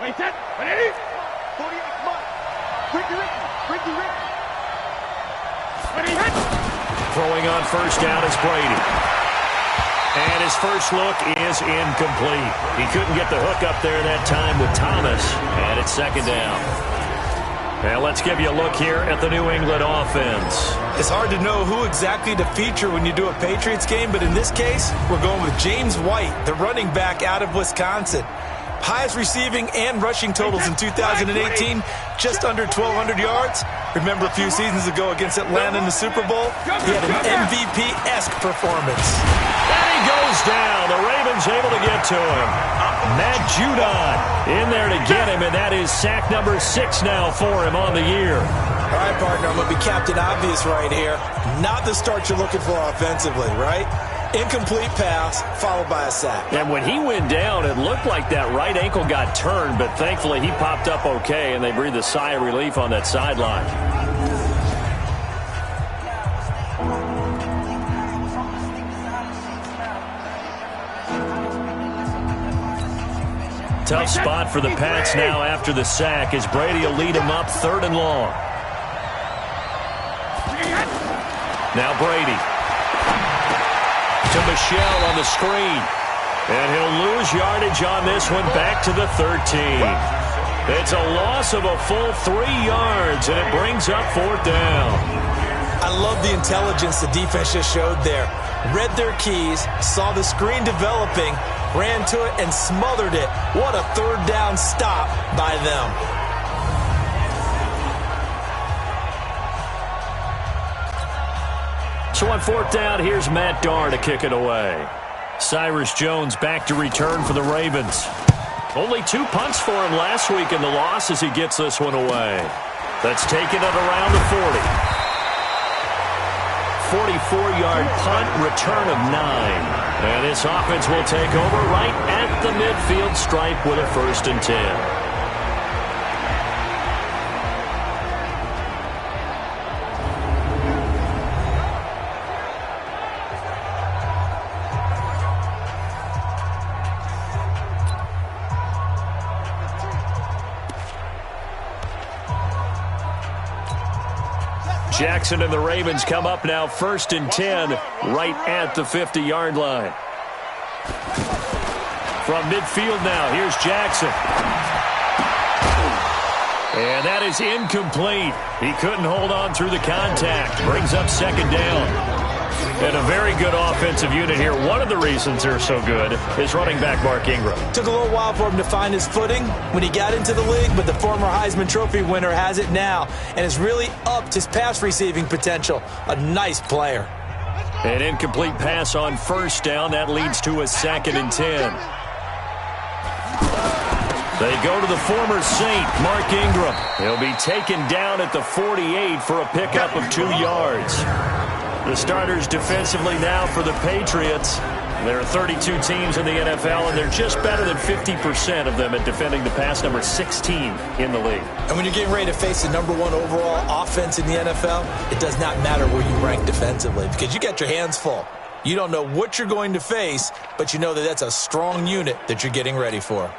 Wait, set, ready? 48, come on. Ricky. Ready, hit. Throwing on first down is Brady. And his first look is incomplete. He couldn't get the hook up there that time with Thomas. And it's second down. And let's give you a look here at the New England offense. It's hard to know who exactly to feature when you do a Patriots game, but in this case, we're going with James White, the running back out of Wisconsin. Highest receiving and rushing totals in 2018, just under 1,200 yards. Remember a few seasons ago against Atlanta in the Super Bowl? He had an MVP-esque performance. And he goes down. The Ravens able to get to him. Matt Judon in there to get him, and that is sack number 6 now for him on the year. All right, partner, I'm going to be Captain Obvious right here. Not the start you're looking for offensively, right? Incomplete pass, followed by a sack. And when he went down, it looked like that right ankle got turned, but thankfully he popped up okay, and they breathed a sigh of relief on that sideline. Tough spot for the Pats now after the sack as Brady will lead him up 3rd and long. Now Brady. To Michelle on the screen. And he'll lose yardage on this one back to the 13. It's a loss of a full 3 yards, and it brings up 4th down. I love the intelligence the defense just showed there. Read their keys, saw the screen developing, ran to it, and smothered it. What a 3rd down stop by them. So on 4th down, here's Matt Darr to kick it away. Cyrus Jones back to return for the Ravens. Only 2 punts for him last week in the loss as he gets this one away. That's taken it around the 40. 44-yard punt, return of 9. And this offense will take over right at the midfield stripe with a 1st and 10. Jackson and the Ravens come up now 1st and 10 right at the 50-yard line. From midfield now, here's Jackson. And that is incomplete. He couldn't hold on through the contact. Brings up 2nd down. And a very good offensive unit here. One of the reasons they're so good is running back Mark Ingram. Took a little while for him to find his footing when he got into the league, but the former Heisman Trophy winner has it now and has really upped his pass receiving potential. A nice player. An incomplete pass on 1st down. That leads to a 2nd and 10. They go to the former Saint, Mark Ingram. He'll be taken down at the 48 for a pickup of 2 yards. The starters defensively now for the Patriots. There are 32 teams in the NFL, and they're just better than 50% of them at defending the pass, number 16 in the league. And when you're getting ready to face the number 1 overall offense in the NFL, it does not matter where you rank defensively because you got your hands full. You don't know what you're going to face, but you know that that's a strong unit that you're getting ready for.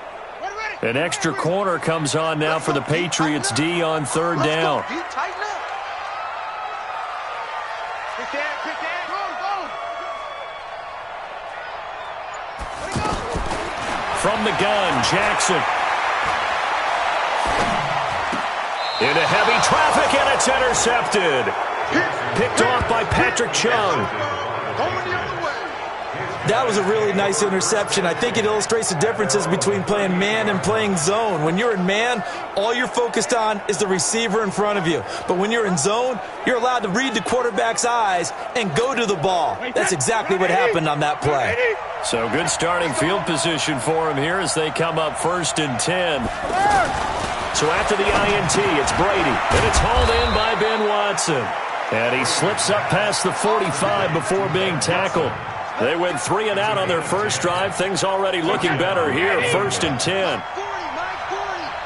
An extra corner comes on now for the Patriots D on 3rd down. From the gun, Jackson. Into heavy traffic, and it's intercepted. Picked off by Patrick Chung. That was a really nice interception. I think it illustrates the differences between playing man and playing zone. When you're in man, all you're focused on is the receiver in front of you. But when you're in zone, you're allowed to read the quarterback's eyes and go to the ball. That's exactly what happened on that play. So good starting field position for him here as they come up 1st and 10. So after the INT, it's Brady, and it's hauled in by Ben Watson. And he slips up past the 45 before being tackled. They went 3 and out on their first drive. Things already looking better here. 1st and 10.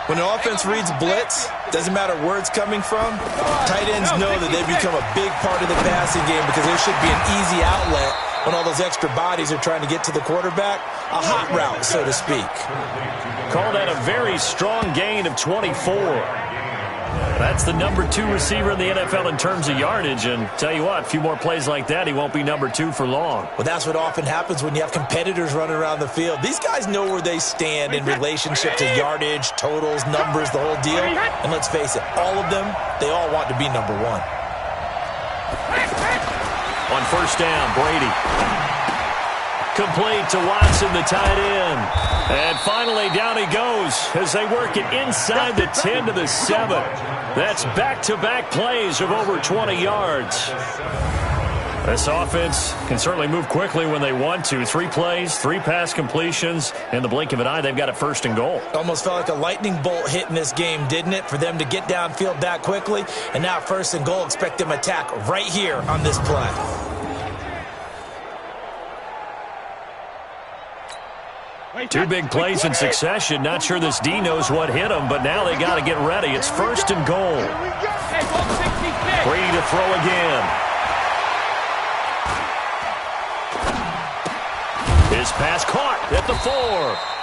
When an offense reads blitz, doesn't matter where it's coming from, tight ends know that they become a big part of the passing game because there should be an easy outlet when all those extra bodies are trying to get to the quarterback. A hot route, so to speak. Called that a very strong gain of 24. That's the number 2 receiver in the NFL in terms of yardage, and tell you what, a few more plays like that, he won't be number 2 for long. Well, that's what often happens when you have competitors running around the field. These guys know where they stand in relationship to yardage, totals, numbers, the whole deal. And let's face it, all of them, they all want to be number 1. On 1st down, Brady. Complete to Watson, the tight end. And finally, down he goes as they work it inside the 10 to the 7. That's back-to-back plays of over 20 yards. This offense can certainly move quickly when they want to. 3 plays, 3 pass completions. In the blink of an eye, they've got a 1st and goal. Almost felt like a lightning bolt hit in this game, didn't it? For them to get downfield that quickly. And now 1st and goal, expect them to attack right here on this play. 2 big plays in succession. Not sure this D knows what hit him, but now they got to get ready. It's 1st and goal. Brady to throw again. His pass caught at the 4.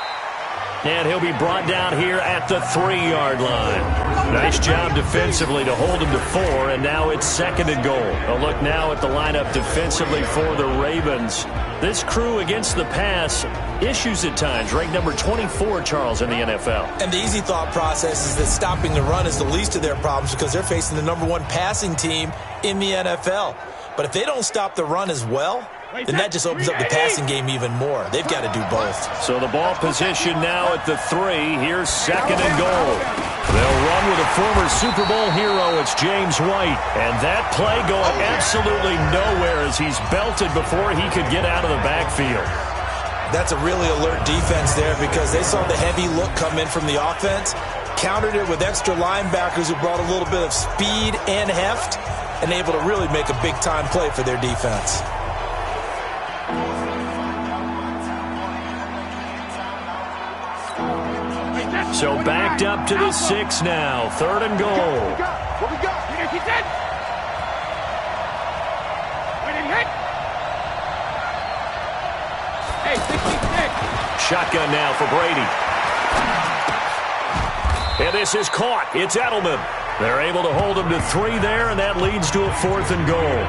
And he'll be brought down here at the 3-yard line. Nice job defensively to hold him to 4, and now it's 2nd and goal. A look now at the lineup defensively for the Ravens. This crew against the pass, issues at times, ranked number 24, Charles, in the NFL. And the easy thought process is that stopping the run is the least of their problems because they're facing the number 1 passing team in the NFL. But if they don't stop the run as well, then that just opens up the passing game even more. They've got to do both. So the ball position now at the 3. Here's 2nd and goal. They'll run with a former Super Bowl hero. It's James White. And that play going absolutely nowhere as he's belted before he could get out of the backfield. That's a really alert defense there because they saw the heavy look come in from the offense, countered it with extra linebackers who brought a little bit of speed and heft, and able to really make a big-time play for their defense. So backed up to the 6 now. 3rd and goal. What we got? He did. Wait, hit. Hey, 66. Shotgun now for Brady. And this is caught. It's Edelman. They're able to hold him to 3 there, and that leads to a 4th and goal.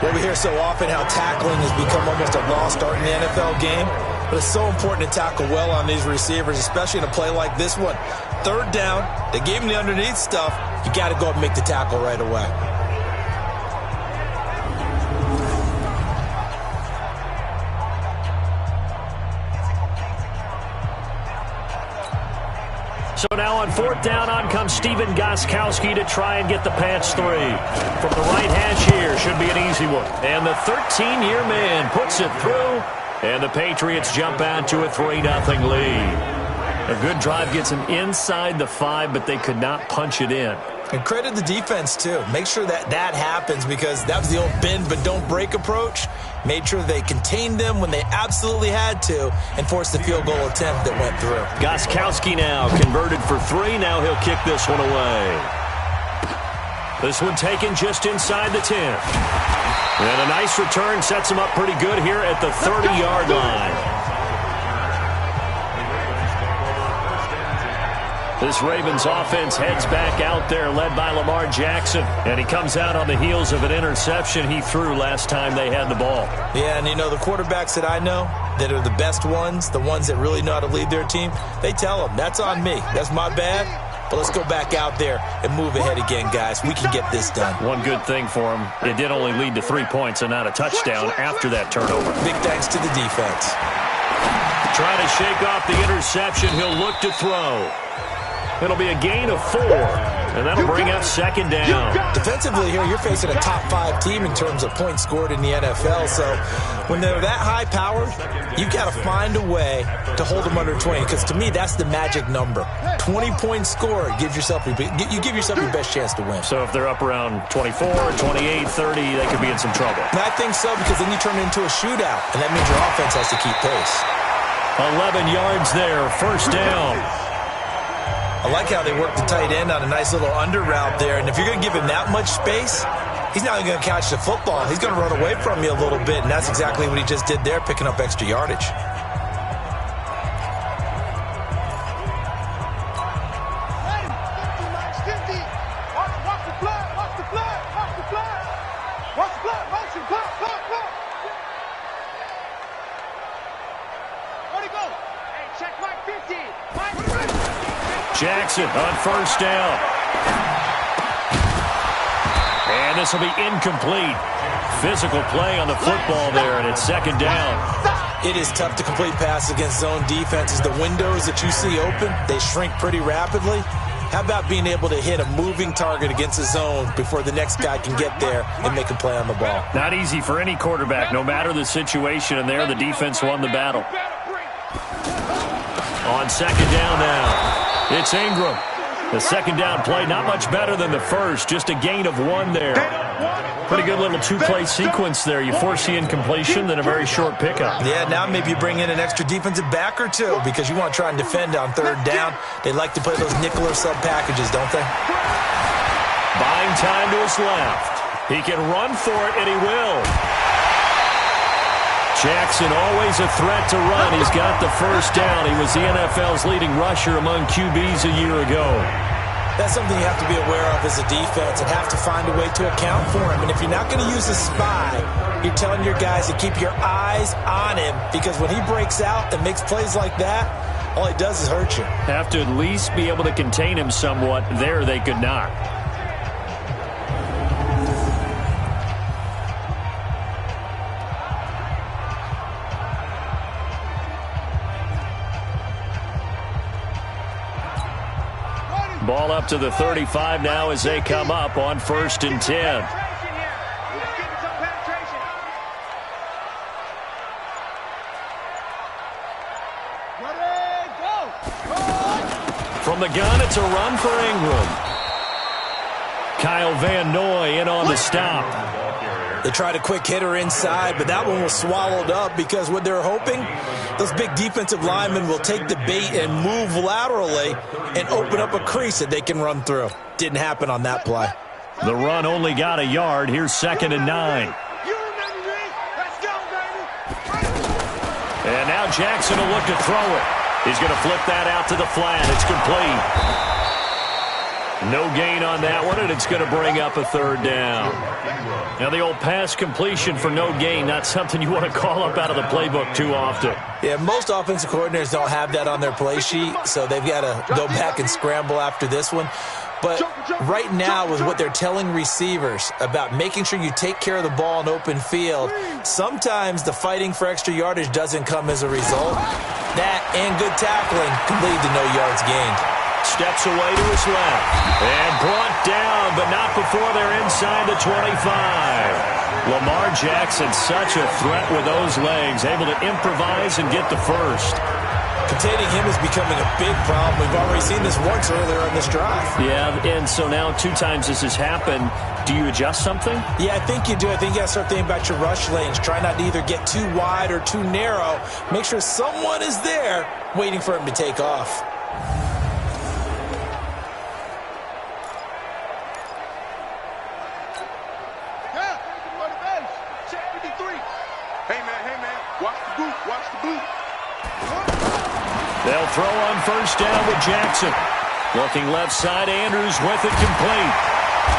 Well, we hear so often how tackling has become almost a lost art in the NFL game. But it's so important to tackle well on these receivers, especially in a play like this one. 3rd down, they gave him the underneath stuff. You got to go up and make the tackle right away. So now on 4th down, on comes Steven Gostkowski to try and get the patch 3. From the right hash here, should be an easy one. And the 13-year man puts it through. And the Patriots jump out to a 3-0 lead. A good drive gets them inside the 5, but they could not punch it in. And credit the defense, too. Make sure that that happens because that was the old bend but don't break approach. Made sure they contained them when they absolutely had to and forced the field goal attempt that went through. Gostkowski now converted for 3. Now he'll kick this one away. This one taken just inside the 10. And a nice return sets him up pretty good here at the 30-yard line. This Ravens offense heads back out there, led by Lamar Jackson. And he comes out on the heels of an interception he threw last time they had the ball. Yeah, and you know, the quarterbacks that I know that are the best ones, the ones that really know how to lead their team, they tell them, that's on me. That's my bad. But let's go back out there and move ahead again, guys. We can get this done. One good thing for him, it did only lead to 3 points and not a touchdown after that turnover. Big thanks to the defense. Trying to shake off the interception, he'll look to throw. It'll be a gain of 4. And that'll bring up second down. Defensively here, you're facing a top 5 team in terms of points scored in the NFL. So when they're that high powered, you've got to find a way to hold them under 20. Because to me, that's the magic number. 20 points scored, you give yourself your best chance to win. So if they're up around 24, 28, 30, they could be in some trouble. And I think so, because then you turn it into a shootout, and that means your offense has to keep pace. 11 yards there, first down. I like how they work the tight end on a nice little under route there. And if you're going to give him that much space, he's not even going to catch the football. He's going to run away from you a little bit, and that's exactly what he just did there, picking up extra yardage. Jackson on first down. And this will be incomplete. Physical play on the football there, and it's second down. It is tough to complete passes against zone defenses. The windows that you see open, they shrink pretty rapidly. How about being able to hit a moving target against a zone before the next guy can get there and make a play on the ball? Not easy for any quarterback, no matter the situation, and there the defense won the battle. On second down now. It's Ingram. The second down play, not much better than the first, just a gain of 1 there. Pretty good little 2-play sequence there. You force the incompletion, then a very short pickup. Yeah, now maybe you bring in an extra defensive back or two because you want to try and defend on third down. They like to play those nickel or sub packages, don't they? Buying time to his left. He can run for it, and he will. Jackson always a threat to run. He's got the first down. He was the NFL's leading rusher among QBs a year ago. That's something you have to be aware of as a defense and have to find a way to account for him. And if you're not going to use a spy, you're telling your guys to keep your eyes on him, because when he breaks out and makes plays like that, all he does is hurt you. Have to at least be able to contain him somewhat. There they could not. Ball up to the 35 now as they come up on 1st and 10. From the gun, it's a run for Ingram. Kyle Van Noy in on the stop. They tried a quick hitter inside, but that one was swallowed up because what they're hoping, those big defensive linemen will take the bait and move laterally and open up a crease that they can run through. Didn't happen on that play. The run only got a yard. Here's 2nd and 9. And now Jackson will look to throw it. He's going to flip that out to the flat. It's complete. No gain on that one, and it's going to bring up a 3rd down. Now, the old pass completion for no gain, not something you want to call up out of the playbook too often. Yeah, most offensive coordinators don't have that on their play sheet, so they've got to go back and scramble after this one. But right now, with what they're telling receivers about making sure you take care of the ball in open field, sometimes the fighting for extra yardage doesn't come as a result. That and good tackling can lead to no yards gained. Steps away to his left. And brought down, but not before they're inside the 25. Lamar Jackson, such a threat with those legs, able to improvise and get the first. Containing him is becoming a big problem. We've already seen this once earlier on this drive. Yeah, and so now 2 times this has happened. Do you adjust something? Yeah, I think you do. I think you got to start thinking about your rush lanes. Try not to either get too wide or too narrow. Make sure someone is there waiting for him to take off. They'll throw on first down with Jackson. Looking left side, Andrews with it complete.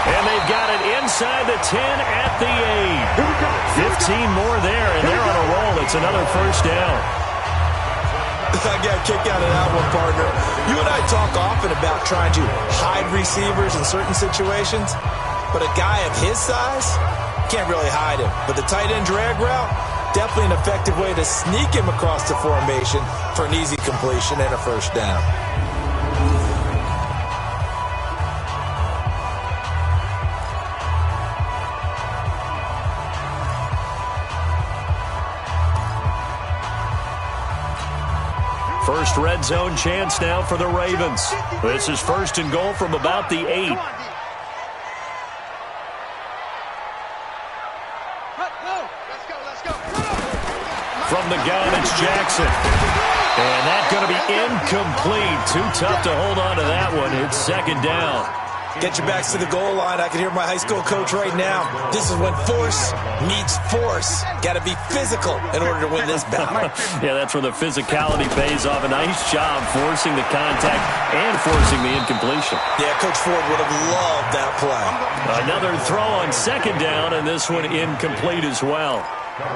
And they've got it inside the 10 at the 8. 15 more there, and they're on a roll. It's another first down. I got a kick out of that one, partner. You and I talk often about trying to hide receivers in certain situations, but a guy of his size can't really hide him. But the tight end drag route, definitely an effective way to sneak him across the formation for an easy completion and a first down. First red zone chance now for the Ravens. This is first and goal from about the 8. From the gun, it's Jackson. And that's going to be incomplete. Too tough to hold on to that one. It's second down. Get your backs to the goal line. I can hear my high school coach right now. This is when force meets force. Got to be physical in order to win this battle. Yeah, that's where the physicality pays off. A nice job forcing the contact and forcing the incompletion. Yeah, Coach Ford would have loved that play. Another throw on second down, and this one incomplete as well.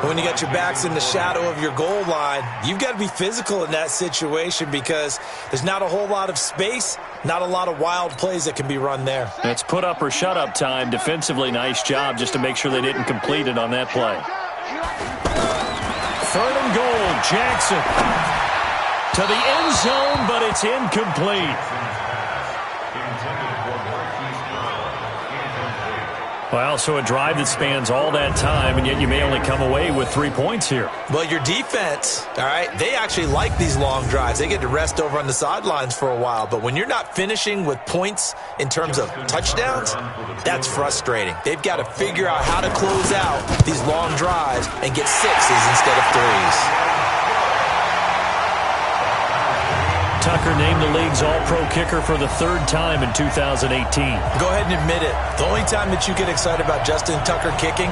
When you got your backs in the shadow of your goal line, you've got to be physical in that situation because there's not a whole lot of space, not a lot of wild plays that can be run there. It's put up or shut up time. Defensively, nice job just to make sure they didn't complete it on that play. Third and goal, Jackson. To the end zone, but it's incomplete. Well, so a drive that spans all that time, and yet you may only come away with 3 points here. Well, your defense, all right, they actually like these long drives. They get to rest over on the sidelines for a while. But when you're not finishing with points in terms of touchdowns, that's frustrating. They've got to figure out how to close out these long drives and get sixes instead of threes. Tucker named the league's all-pro kicker for the third time in 2018. Go ahead and admit it. The only time that you get excited about Justin Tucker kicking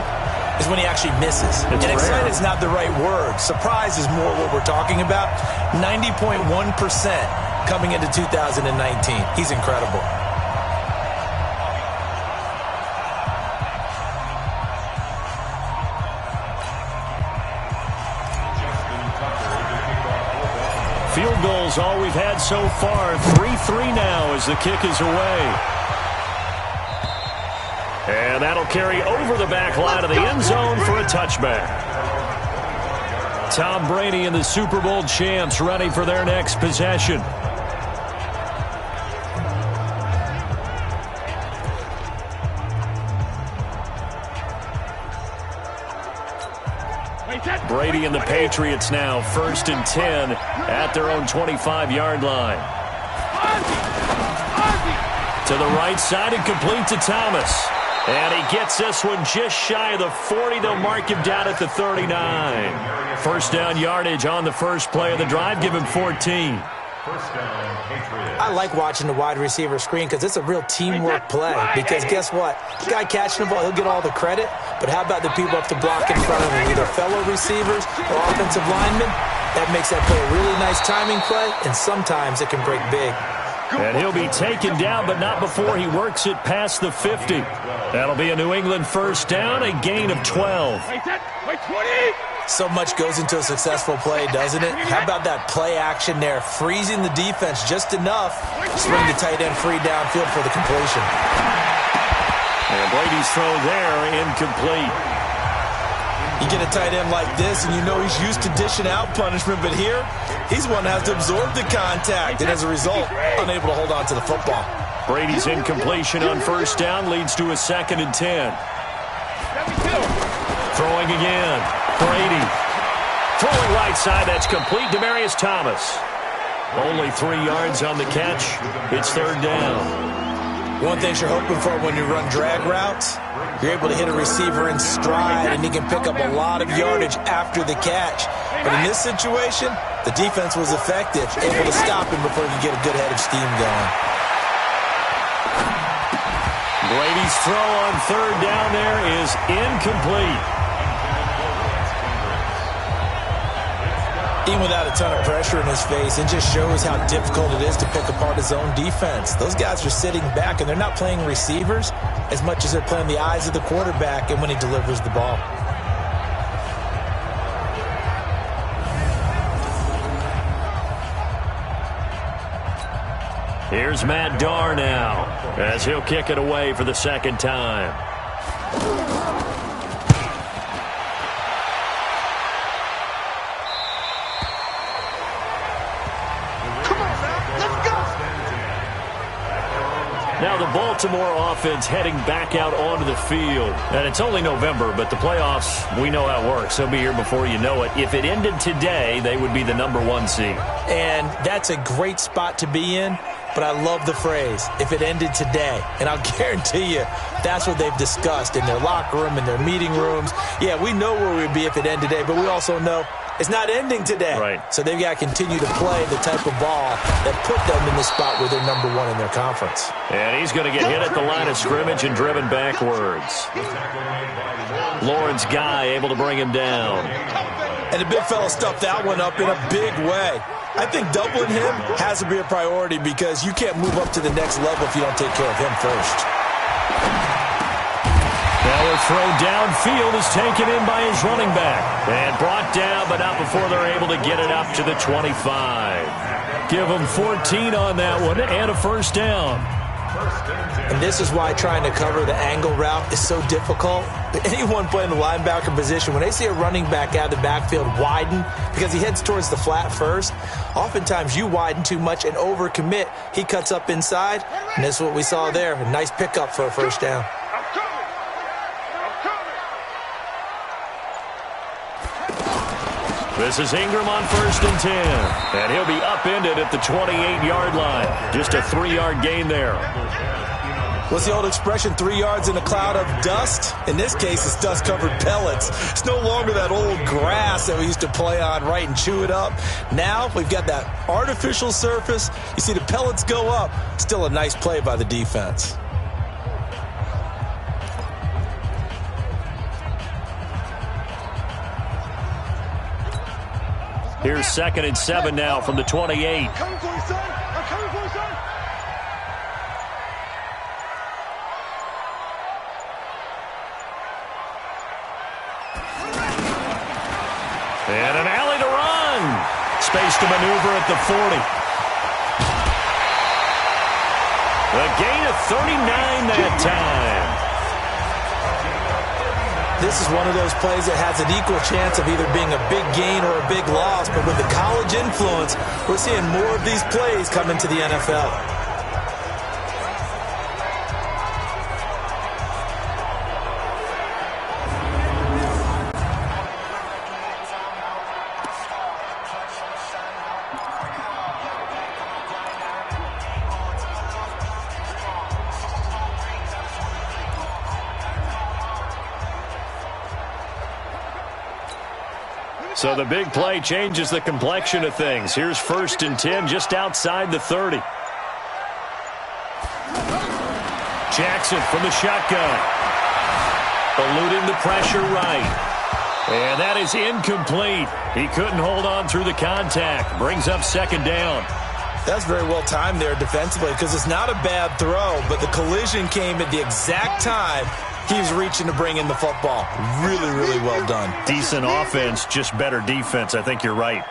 is when he actually misses. And excited is not the right word. Surprise is more what we're talking about. 90.1% coming into 2019. He's incredible. Field goals all we've had so far. 3-3 now as the kick is away. And that'll carry over the back line of the end zone for a touchback. Tom Brady and the Super Bowl champs ready for their next possession. Brady and the Patriots now first and 10 at their own 25-yard line. To the right side and complete to Thomas. And he gets this one just shy of the 40. They'll mark him down at the 39. First down yardage on the first play of the drive. Give him 14. I like watching the wide receiver screen because it's a real teamwork play. Because guess what? The guy catching the ball, he'll get all the credit. But how about the people up the block in front of him, either fellow receivers or offensive linemen? That makes that play a really nice timing play, and sometimes it can break big. And he'll be taken down, but not before he works it past the 50. That'll be a New England first down, a gain of 12. Wait, 20! So much goes into a successful play, doesn't it? How about that play action there, freezing the defense just enough to swing the tight end free downfield for the completion. And Brady's throw there, incomplete. You get a tight end like this, and you know he's used to dishing out punishment, but here, he's one that has to absorb the contact, and as a result, unable to hold on to the football. Brady's incompletion on first down leads to a 2nd and 10. Throwing again. Brady. Throwing right side. That's complete. Demaryius Thomas. Only 3 yards on the catch. It's third down. One thing you're hoping for when you run drag routes, you're able to hit a receiver in stride, and he can pick up a lot of yardage after the catch. But in this situation, the defense was effective, able to stop him before he could get a good head of steam going. Brady's throw on third down there is incomplete. Even without a ton of pressure in his face, it just shows how difficult it is to pick apart his own defense. Those guys are sitting back, and they're not playing receivers as much as they're playing the eyes of the quarterback and when he delivers the ball. Here's Matt Darr now as he'll kick it away for the second time. Now the Baltimore offense heading back out onto the field. And it's only November, but the playoffs, we know how it works. They'll be here before you know it. If it ended today, they would be the #1 seed. And that's a great spot to be in. But I love the phrase, if it ended today. And I'll guarantee you, that's what they've discussed in their locker room, in their meeting rooms. Yeah, we know where we'd be if it ended today, but we also know it's not ending today. Right. So they've got to continue to play the type of ball that put them in the spot where they're #1 in their conference. And he's going to get hit at the line of scrimmage and driven backwards. Lawrence Guy able to bring him down. And the big fella stuffed that one up in a big way. I think doubling him has to be a priority because you can't move up to the next level if you don't take care of him first. Now a throw downfield is taken in by his running back. And brought down, but not before they're able to get it up to the 25. Give him 14 on that one and a first down. And this is why trying to cover the angle route is so difficult. Anyone playing the linebacker position, when they see a running back out of the backfield widen because he heads towards the flat first, oftentimes you widen too much and overcommit. He cuts up inside, and this is what we saw there. A nice pickup for a first down. This is Ingram on 1st and 10. And he'll be upended at the 28-yard line. Just a 3-yard gain there. What's the old expression, 3 yards in a cloud of dust? In this case, it's dust-covered pellets. It's no longer that old grass that we used to play on, right, and chew it up. Now we've got that artificial surface. You see the pellets go up. Still a nice play by the defense. Here's 2nd and 7 now from the 28. I'm coming for you, son. I'm coming for you, son. And an alley to run. Space to maneuver at the 40. A gain of 39 that time. This is one of those plays that has an equal chance of either being a big gain or a big loss. But with the college influence, we're seeing more of these plays come into the NFL. So the big play changes the complexion of things. Here's 1st and 10 just outside the 30. Jackson from the shotgun. Eluding the pressure right. And that is incomplete. He couldn't hold on through the contact. Brings up 2nd down. That's very well timed there defensively because it's not a bad throw, but the collision came at the exact time he was reaching to bring in the football. Really, really well done. Decent offense, just better defense. I think you're right.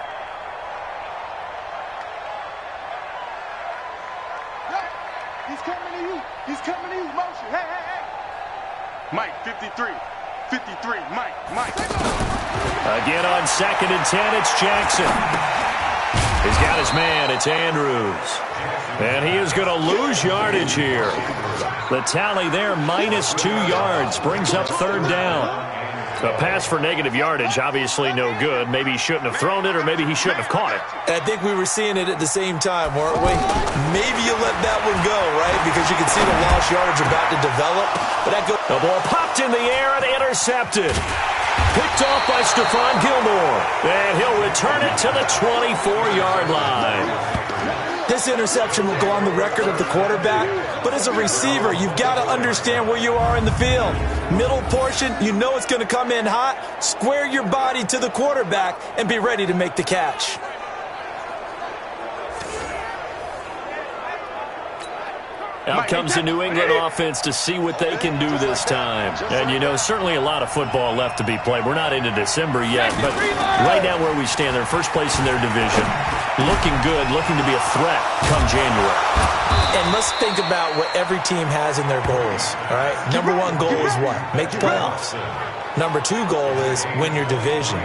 He's coming to you. He's coming to you. Motion. Hey, hey, hey. Mike, 53. 53. Mike. Again on 2nd and 10, it's Jackson. He's got his man. It's Andrews. And he is going to lose yardage here. The tally there, -2 yards. Brings up 3rd down. A pass for negative yardage, obviously no good. Maybe he shouldn't have thrown it, or maybe he shouldn't have caught it. And I think we were seeing it at the same time, weren't we? Maybe you let that one go, right? Because you can see the lost yardage about to develop. But that goes. The ball popped in the air and intercepted. Picked off by Stephon Gilmore. And he'll return it to the 24-yard line. This interception will go on the record of the quarterback, but as a receiver, you've got to understand where you are in the field. Middle portion, you know it's going to come in hot. Square your body to the quarterback and be ready to make the catch. Out comes the New England offense to see what they can do this time. And, you know, certainly a lot of football left to be played. We're not into December yet, but right now where we stand, they're first place in their division. Looking good, looking to be a threat come January. And let's think about what every team has in their goals, all right? Number 1 goal is what? Make the playoffs. Number 2 goal is win your division.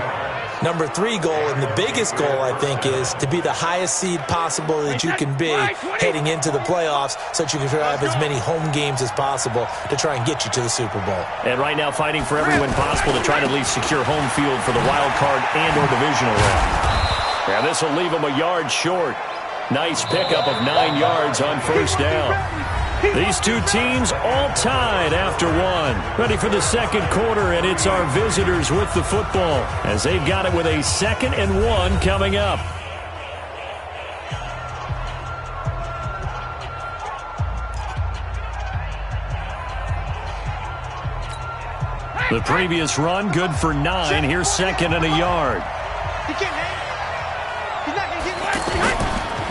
Number 3 goal, and the biggest goal, I think, is to be the highest seed possible that you can be heading into the playoffs so that you can have as many home games as possible to try and get you to the Super Bowl. And right now fighting for every win possible to try to at least secure home field for the wild card and or divisional round. Yeah, this will leave them a yard short. Nice pickup of 9 yards on first down. These two teams all tied after one. Ready for the second quarter, and it's our visitors with the football as they've got it with a 2nd and 1 coming up. The previous run, good for 9. Here's 2nd and a yard.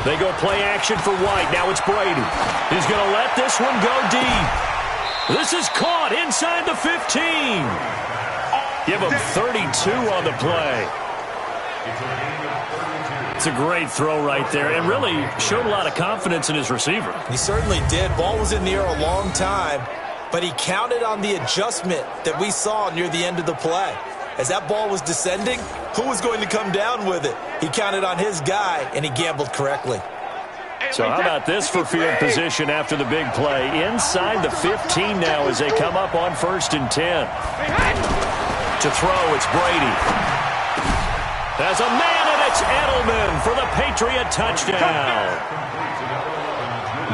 They go play action for White. Now it's Brady. He's going to let this one go deep. This is caught inside the 15. Give him 32 on the play. It's a great throw right there and really showed a lot of confidence in his receiver. He certainly did. Ball was in the air a long time, but he counted on the adjustment that we saw near the end of the play. As that ball was descending, who was going to come down with it? He counted on his guy, and he gambled correctly. So how about this for field position after the big play? Inside the 15 now as they come up on 1st and 10. To throw, it's Brady. There's a man, and it's Edelman for the Patriot touchdown.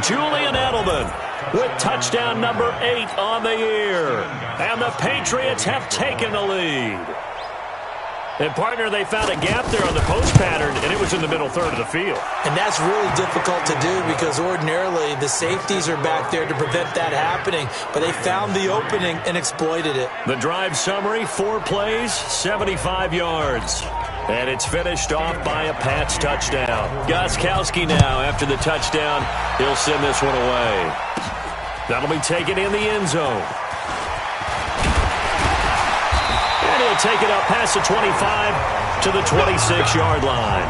Julian Edelman with touchdown number 8 on the year. And the Patriots have taken the lead. And, partner, they found a gap there on the post pattern, and it was in the middle third of the field. And that's really difficult to do because ordinarily the safeties are back there to prevent that happening. But they found the opening and exploited it. The drive summary, 4 plays, 75 yards. And it's finished off by a Pats touchdown. Gostkowski now, after the touchdown, he'll send this one away. That'll be taken in the end zone. And he'll take it up past the 25 to the 26-yard line.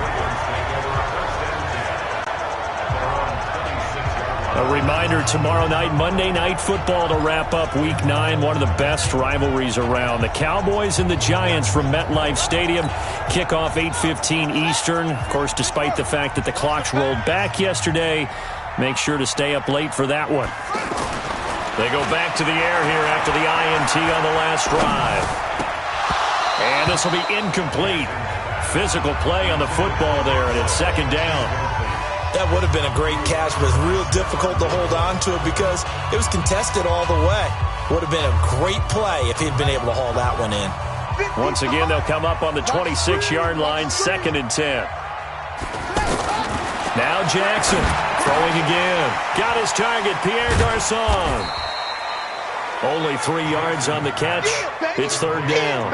A reminder, tomorrow night, Monday Night Football to wrap up Week 9, one of the best rivalries around. The Cowboys and the Giants from MetLife Stadium. Kickoff 8:15 Eastern. Of course, despite the fact that the clocks rolled back yesterday, make sure to stay up late for that one. They go back to the air here after the INT on the last drive. And this will be incomplete. Physical play on the football there, and it's 2nd down. That would have been a great catch, but it's real difficult to hold on to it because it was contested all the way. Would have been a great play if he'd been able to haul that one in. Once again, they'll come up on the 26-yard line, 2nd and 10. Now Jackson throwing again. Got his target, Pierre Garçon. Only 3 yards on the catch. It's 3rd down.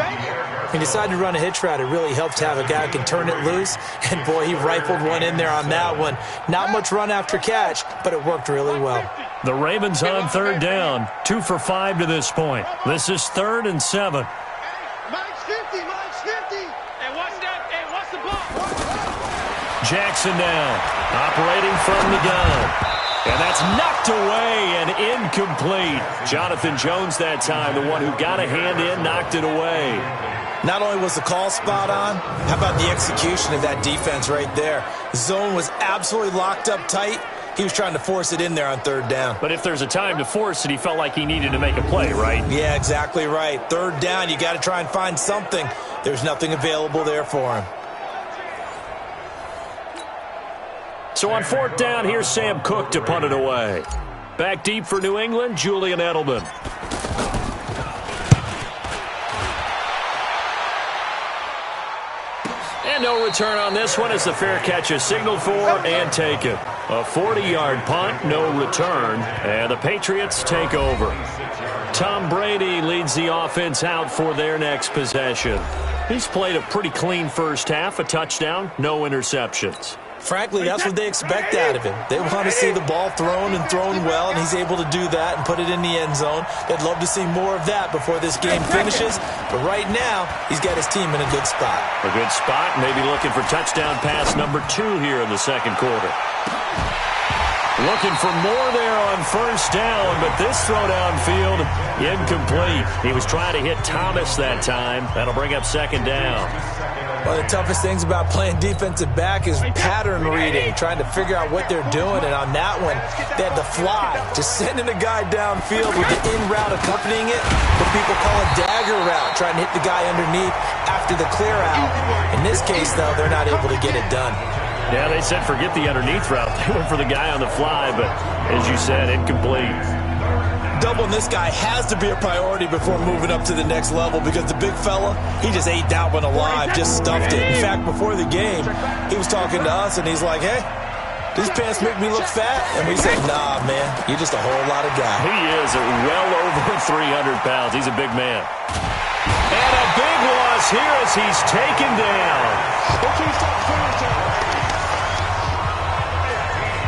He decided to run a hitch route. It really helped to have a guy who can turn it loose. And, boy, he rifled one in there on that one. Not much run after catch, but it worked really well. The Ravens on 3rd down. 2 for 5 to this point. This is 3rd and 7. Mike's 50. And what's that? Hey, what's the ball? Jackson now, operating from the gun. And that's knocked away and incomplete. Jonathan Jones that time, the one who got a hand in, knocked it away. Not only was the call spot on, how about the execution of that defense right there? Zone was absolutely locked up tight. He was trying to force it in there on 3rd down. But if there's a time to force it, he felt like he needed to make a play, right? Yeah, exactly right. 3rd down, you got to try and find something. There's nothing available there for him. So on 4th down, here's Sam Cook to punt it away. Back deep for New England, Julian Edelman. And no return on this one as the fair catch is signaled for and taken. A 40-yard punt, no return, and the Patriots take over. Tom Brady leads the offense out for their next possession. He's played a pretty clean first half, a touchdown, no interceptions. Frankly, that's what they expect out of him. They want to see the ball thrown and thrown well, and he's able to do that and put it in the end zone. They'd love to see more of that before this game finishes, but right now, he's got his team in a good spot. A good spot, maybe looking for touchdown pass number 2 here in the second quarter. Looking for more there on 1st down, but this throw downfield, incomplete. He was trying to hit Thomas that time. That'll bring up 2nd down. One of the toughest things about playing defensive back is pattern reading, trying to figure out what they're doing. And on that one, they had the fly, just sending a guy downfield with the in route accompanying it. What people call a dagger route, trying to hit the guy underneath after the clear out. In this case, though, they're not able to get it done. Yeah, they said forget the underneath route. They went for the guy on the fly, but as you said, incomplete. Doubling this guy has to be a priority before moving up to the next level because the big fella, he just ate that one alive, just stuffed it. In fact, before the game, he was talking to us, and he's like, hey, these pants make me look fat? And we said, nah, man, you're just a whole lot of guy. He is well over 300 pounds. He's a big man. And a big loss here as he's taken down.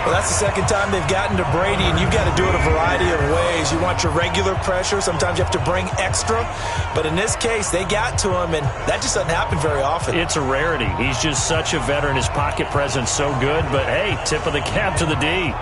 Well, that's the second time they've gotten to Brady, and you've got to do it a variety of ways. You want your regular pressure. Sometimes you have to bring extra. But in this case, they got to him, and that just doesn't happen very often. It's a rarity. He's just such a veteran. His pocket presence so good. But, hey, tip of the cap to the D.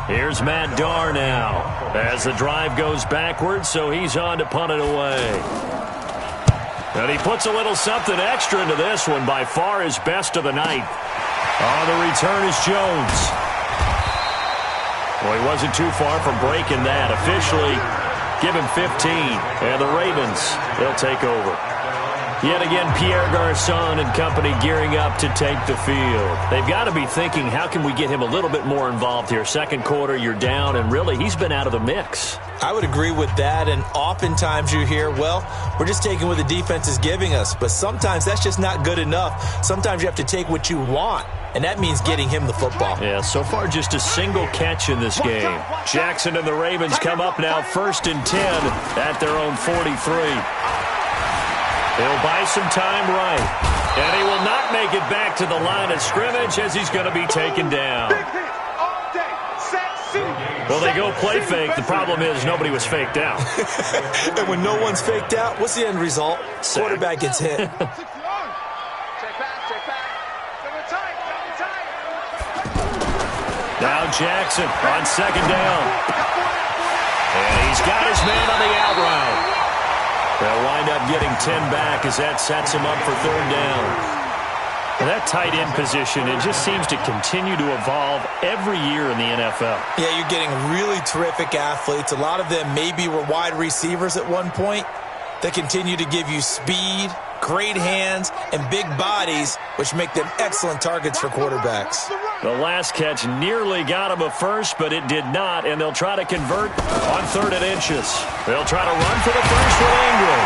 Here's Matt Darr now as the drive goes backwards, so he's on to punt it away. And he puts a little something extra into this one, by far his best of the night. On the return is Jones. Well, he wasn't too far from breaking that. Officially, give him 15. And the Ravens, they'll take over. Yet again, Pierre Garçon and company gearing up to take the field. They've got to be thinking, how can we get him a little bit more involved here? Second quarter, you're down, and really, he's been out of the mix. I would agree with that, and oftentimes you hear, well, we're just taking what the defense is giving us. But sometimes that's just not good enough. Sometimes you have to take what you want, and that means getting him the football. Yeah, so far just a single catch in this game. Jackson and the Ravens come up now 1st and 10 at their own 43. He'll buy some time right. And he will not make it back to the line of scrimmage as he's going to be taken down. Well, they go play fake. The problem is nobody was faked out. And when no one's faked out, what's the end result? Sack. Quarterback gets hit. Now Jackson on 2nd down. And he's got his man on the out route. They'll wind up getting 10 back as that sets him up for 3rd down. And that tight end position, it just seems to continue to evolve every year in the NFL. Yeah, you're getting really terrific athletes. A lot of them maybe were wide receivers at one point. They continue to give you speed, great hands, and big bodies, which make them excellent targets for quarterbacks. The last catch nearly got him a first, but it did not, and they'll try to convert on 3rd and inches. They'll try to run for the first with Ingram.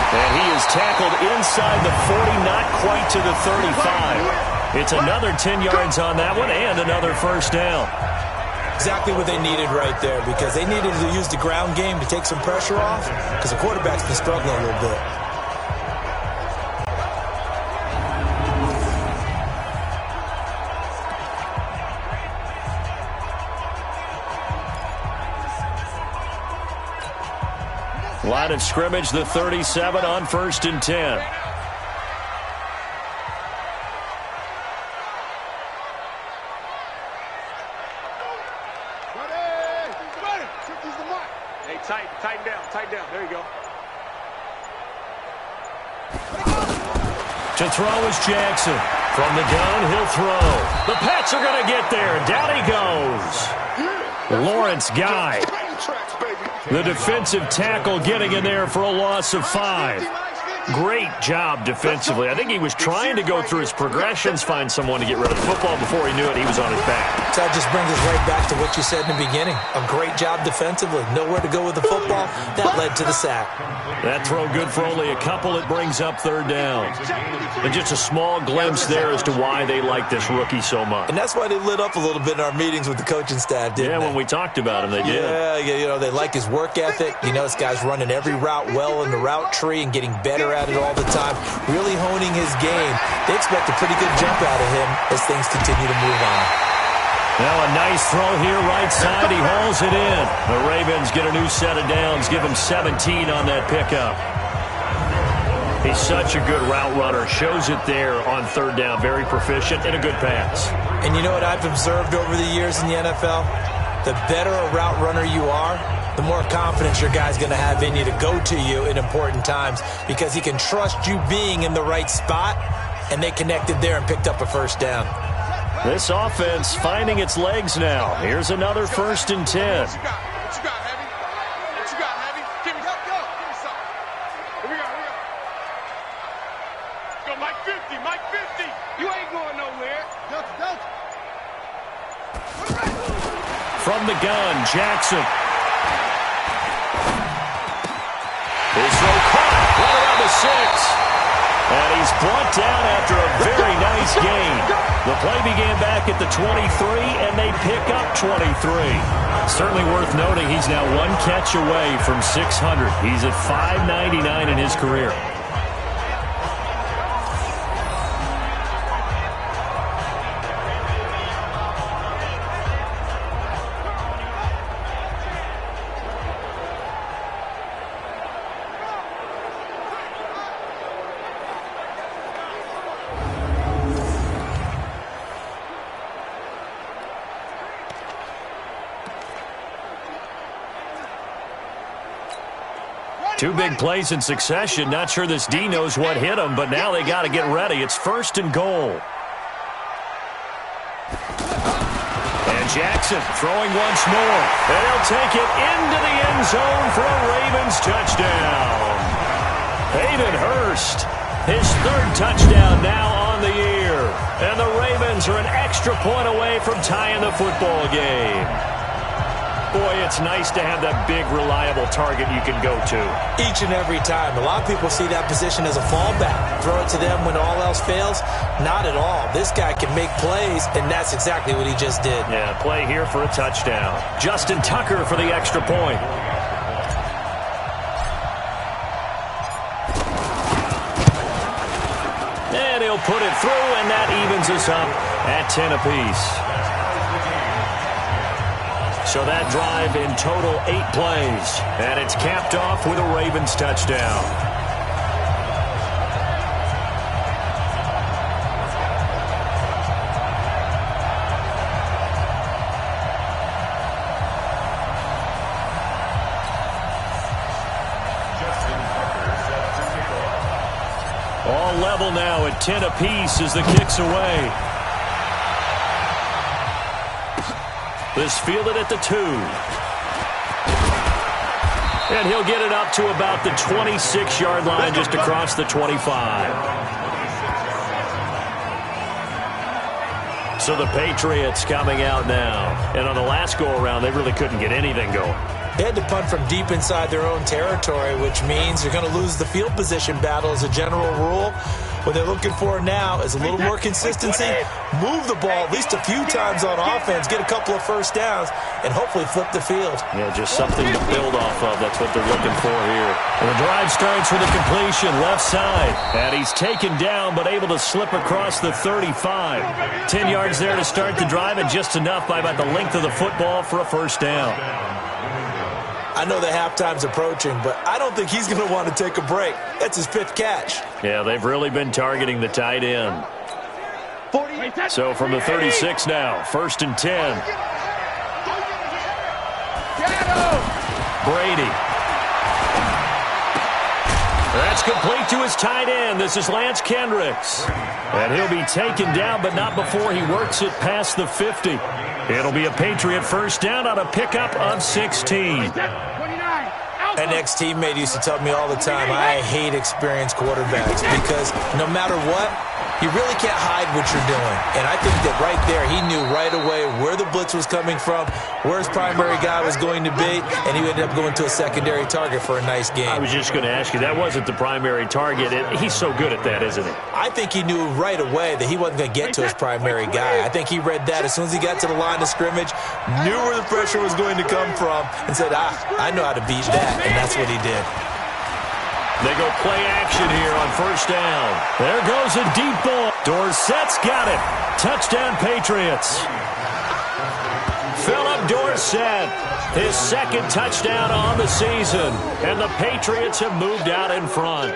And he is tackled inside the 40, not quite to the 35. It's another 10 yards on that one and another 1st down. Exactly what they needed right there, because they needed to use the ground game to take some pressure off, because the quarterback's been struggling a little bit. Line of scrimmage, the 37 on 1st and 10. Hey, tighten down. There you go. To throw is Jackson. From the gun, he'll throw. The Pats are going to get there. Down he goes. Lawrence Guy. The defensive tackle getting in there for a loss of 5. Great job defensively. I think he was trying to go through his progressions, find someone to get rid of the football. Before he knew it, he was on his back. So that just brings us right back to what you said in the beginning. A great job defensively. Nowhere to go with the football. That led to the sack. That throw good for only a couple. It brings up 3rd down. And just a small glimpse there as to why they like this rookie so much. And that's why they lit up a little bit in our meetings with the coaching staff, didn't they? When we talked about him, they did. Yeah, they like his work ethic. This guy's running every route well in the route tree and getting better at it all the time. Really honing his game. They expect a pretty good jump out of him as things continue to move on. Now a nice throw here right side. He hauls it in. The Ravens get a new set of downs. Give him 17 on that pickup. He's such a good route runner. Shows it there on third down. Very proficient and a good pass. And you know what I've observed over the years in the NFL? The better a route runner you are, the more confidence your guy's going to have in you to go to you in important times because he can trust you being in the right spot, and they connected there and picked up a first down. This offense finding its legs now. Here's another 1st and 10. What you got, Heavy? What you got, Heavy? Give me something. Give me something. Here we go. Go, Mike 50. Mike 50. You ain't going nowhere. Don't. From the gun, Jackson. His throw caught right around the 6. And he's brought down after a very nice gain. The play began back at the 23, and they pick up 23. Certainly worth noting he's now 1 catch away from 600. He's at 599 in his career. Two big plays in succession. Not sure this D knows what hit him, but now they got to get ready. It's 1st and goal. And Jackson throwing once more. And he'll take it into the end zone for a Ravens touchdown. Hayden Hurst, his 3rd touchdown now on the year. And the Ravens are an extra point away from tying the football game. Boy, it's nice to have that big, reliable target you can go to. Each and every time. A lot of people see that position as a fallback. Throw it to them when all else fails. Not at all. This guy can make plays, and that's exactly what he just did. Yeah, play here for a touchdown. Justin Tucker for the extra point. And he'll put it through, and that evens us up at 10 apiece. So that drive in total 8 plays. And it's capped off with a Ravens touchdown. All level now at 10 apiece as the kick's away. This fielded at the 2. And he'll get it up to about the 26-yard line, just across the 25. So the Patriots coming out now. And on the last go-around, they really couldn't get anything going. They had to punt from deep inside their own territory, which means they're going to lose the field position battle as a general rule. What they're looking for now is a little more consistency, move the ball at least a few times on offense, get a couple of first downs, and hopefully flip the field. Yeah, just something to build off of. That's what they're looking for here. And the drive starts with a completion left side. And he's taken down but able to slip across the 35. 10 yards there to start the drive, and just enough by about the length of the football for a first down. I know the halftime's approaching, but I don't think he's going to want to take a break. That's his 5th catch. Yeah, they've really been targeting the tight end. So from the 36 now, 1st and 10. Brady. That's complete to his tight end. This is Lance Kendricks. And he'll be taken down, but not before he works it past the 50. It'll be a Patriot first down on a pickup of 16. An ex-teammate used to tell me all the time, I hate experienced quarterbacks because no matter what, you really can't hide what you're doing. And I think that right there, he knew right away where the blitz was coming from, where his primary guy was going to be, and he ended up going to a secondary target for a nice game. I was just going to ask you, that wasn't the primary target. He's so good at that, isn't he? I think he knew right away that he wasn't going to get to his primary guy. I think he read that as soon as he got to the line of scrimmage, knew where the pressure was going to come from, and said, I know how to beat that, and that's what he did. They go play action here on first down. There goes a deep ball. Dorsett's got it. Touchdown, Patriots. Dorsett, his second touchdown on the season. And the Patriots have moved out in front.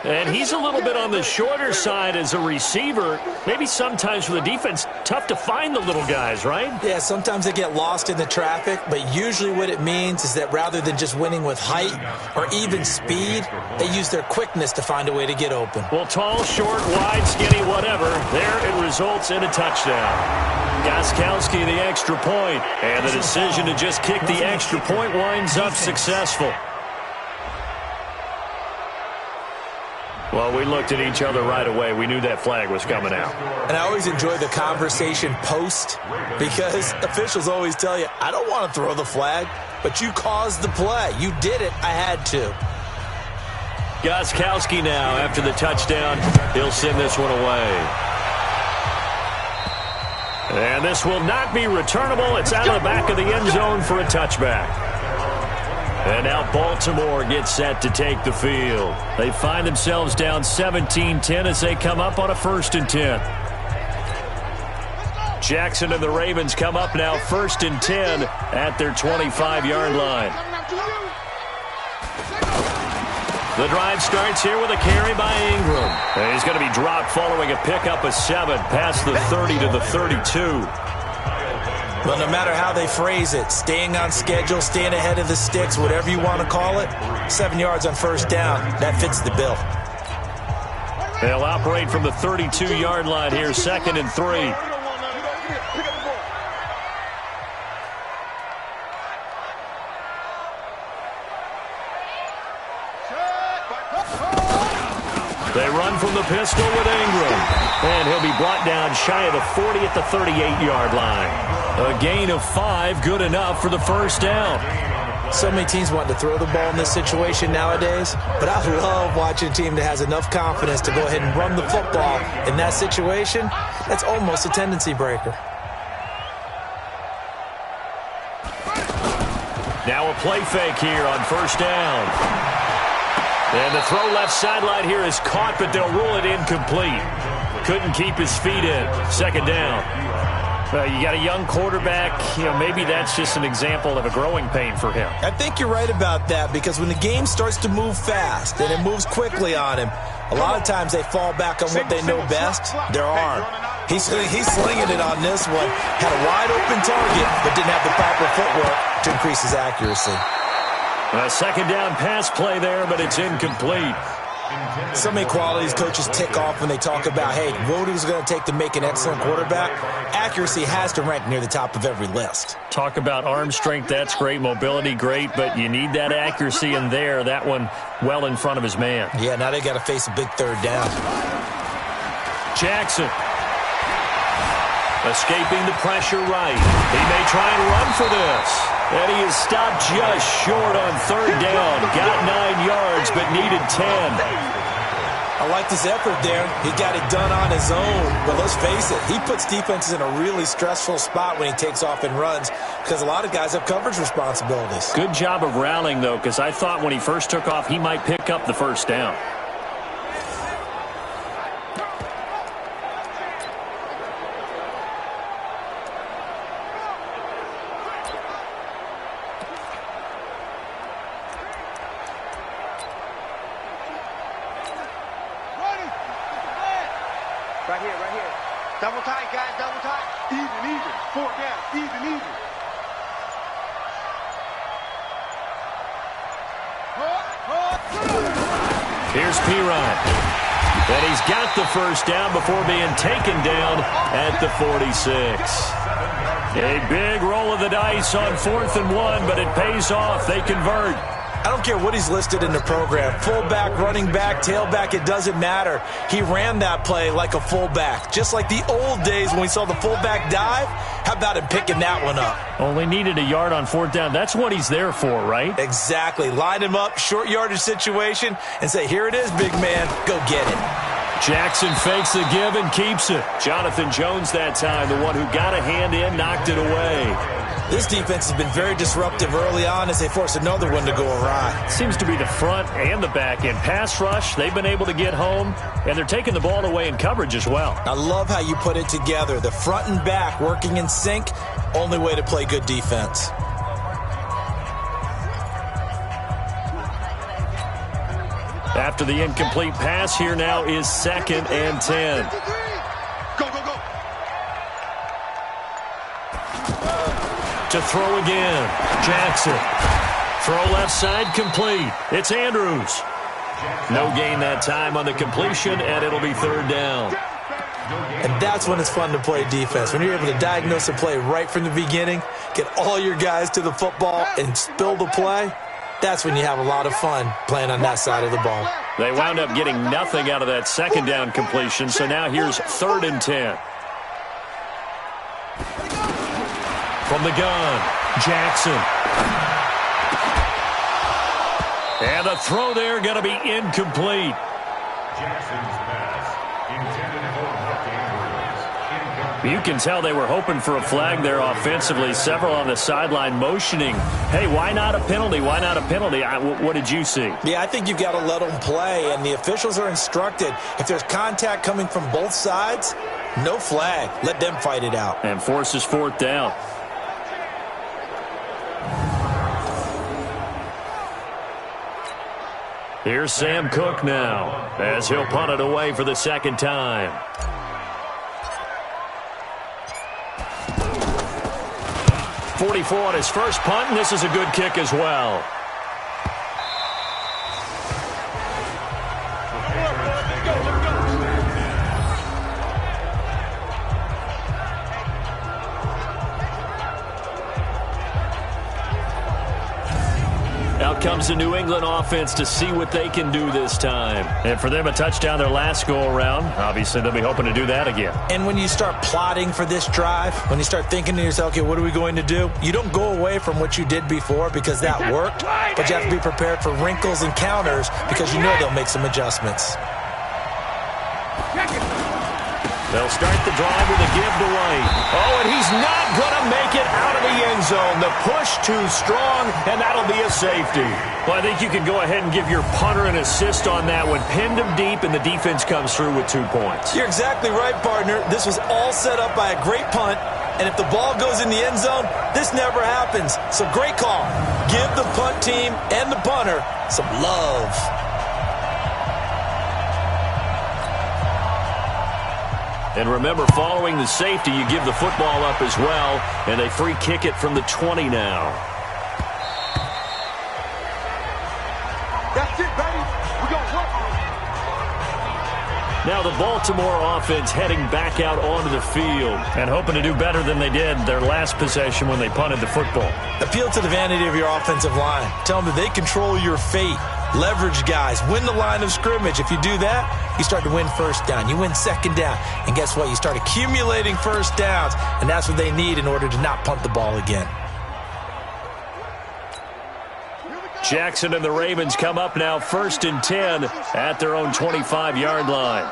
And he's a little bit on the shorter side as a receiver. Maybe sometimes for the defense, tough to find the little guys, right? Yeah, sometimes they get lost in the traffic, but usually what it means is that rather than just winning with height or even speed, they use their quickness to find a way to get open. Well, tall, short, wide, skinny, whatever, there it results in a touchdown. Gostkowski the extra point, and the decision to just kick the extra point winds up successful. Well, we looked at each other right away. We knew that flag was coming out. And I always enjoy the conversation post because officials always tell you, I don't want to throw the flag, but you caused the play. You did it. I had to. Gostkowski now, after the touchdown, he'll send this one away. And this will not be returnable. It's out of the back of the end zone for a touchback. And now Baltimore gets set to take the field. They find themselves down 17-10 as they come up on a 1st and 10. Jackson and the Ravens come up now 1st and 10 at their 25-yard line. The drive starts here with a carry by Ingram. And he's going to be dropped following a pickup of 7 past the 30 to the 32. Well, no matter how they phrase it, staying on schedule, staying ahead of the sticks, whatever you want to call it, 7 yards on 1st down, that fits the bill. They'll operate from the 32-yard line here, 2nd and 3. They run from the pistol with Ingram. And he'll be brought down shy of the 40 at the 38-yard line. A gain of 5, good enough for the 1st down. So many teams want to throw the ball in this situation nowadays, but I love watching a team that has enough confidence to go ahead and run the football in that situation. That's almost a tendency breaker. Now a play fake here on 1st down. And the throw left sideline here is caught, but they'll rule it incomplete. Couldn't keep his feet in. 2nd down. You got a young quarterback. Maybe that's just an example of a growing pain for him. I think you're right about that because when the game starts to move fast and it moves quickly on him, a lot of times they fall back on what they know best, their arm. He's slinging it on this one. Had a wide open target, but didn't have the proper footwork to increase his accuracy. A 2nd down pass play there, but it's incomplete. So many qualities coaches tick off when they talk about, hey, what is it going to take to make an excellent quarterback? Accuracy has to rank near the top of every list. Talk about arm strength, that's great. Mobility, great, but you need that accuracy in there. That one well in front of his man. Yeah, now they got to face a big 3rd down. Jackson. Escaping the pressure right. He may try and run for this. And he is stopped just short on 3rd down. Got 9 yards, but needed 10. I like this effort there. He got it done on his own. But let's face it, he puts defenses in a really stressful spot when he takes off and runs because a lot of guys have coverage responsibilities. Good job of rallying, though, because I thought when he first took off, he might pick up the 1st down. Right here. Double tight, guys, double tight. Even. 4 down, even. Here's Piron. And he's got the 1st down before being taken down at the 46. A big roll of the dice on 4th and 1, but it pays off. They convert. I don't care what he's listed in the program. Fullback, running back, tailback, it doesn't matter. He ran that play like a fullback. Just like the old days when we saw the fullback dive. How about him picking that one up? Only needed a yard on 4th down. That's what he's there for, right? Exactly. Line him up, short yardage situation, and say, here it is, big man. Go get it. Jackson fakes the give and keeps it. Jonathan Jones that time, the one who got a hand in, knocked it away. This defense has been very disruptive early on as they force another one to go awry. Seems to be the front and the back end. Pass rush, they've been able to get home, and they're taking the ball away in coverage as well. I love how you put it together. The front and back working in sync, only way to play good defense. After the incomplete pass, here now is 2nd and 10. Go, go, go. To throw again. Jackson. Throw left side complete. It's Andrews. No gain that time on the completion, and it'll be 3rd down. And that's when it's fun to play defense. When you're able to diagnose a play right from the beginning, get all your guys to the football, and spill the play, that's when you have a lot of fun playing on that side of the ball. They wound up getting nothing out of that 2nd down completion, so now here's 3rd and 10. From the gun, Jackson. And the throw there going to be incomplete. Jackson's pass intended for Mark Andrews. You can tell they were hoping for a flag there offensively. Several on the sideline motioning, hey, why not a penalty? Why not a penalty? What did you see? Yeah, I think you've got to let them play, and the officials are instructed. If there's contact coming from both sides, no flag. Let them fight it out. And forces 4th down. Here's Sam Cook now, as he'll punt it away for the 2nd time. .44 on his first punt, and this is a good kick as well. Out comes the New England offense to see what they can do this time. And for them, a touchdown their last go-around. Obviously, they'll be hoping to do that again. And when you start plotting for this drive, when you start thinking to yourself, okay, what are we going to do? You don't go away from what you did before because that worked, but you have to be prepared for wrinkles and counters because you know they'll make some adjustments. They'll start the drive with a give to White. Oh, and he's not going to make it out of the end zone. The push too strong, and that'll be a safety. Well, I think you can go ahead and give your punter an assist on that one. Pinned him deep, and the defense comes through with 2 points. You're exactly right, partner. This was all set up by a great punt, and if the ball goes in the end zone, this never happens. So great call. Give the punt team and the punter some love. And remember, following the safety, you give the football up as well, and they free kick it from the 20 now. That's it, baby. We're going to work on it. Now the Baltimore offense heading back out onto the field and hoping to do better than they did their last possession when they punted the football. Appeal to the vanity of your offensive line. Tell them that they control your fate. Leverage guys. Win the line of scrimmage. If you do that, you start to win 1st down. You win 2nd down. And guess what? You start accumulating 1st downs. And that's what they need in order to not punt the ball again. Jackson and the Ravens come up now 1st and 10 at their own 25-yard line.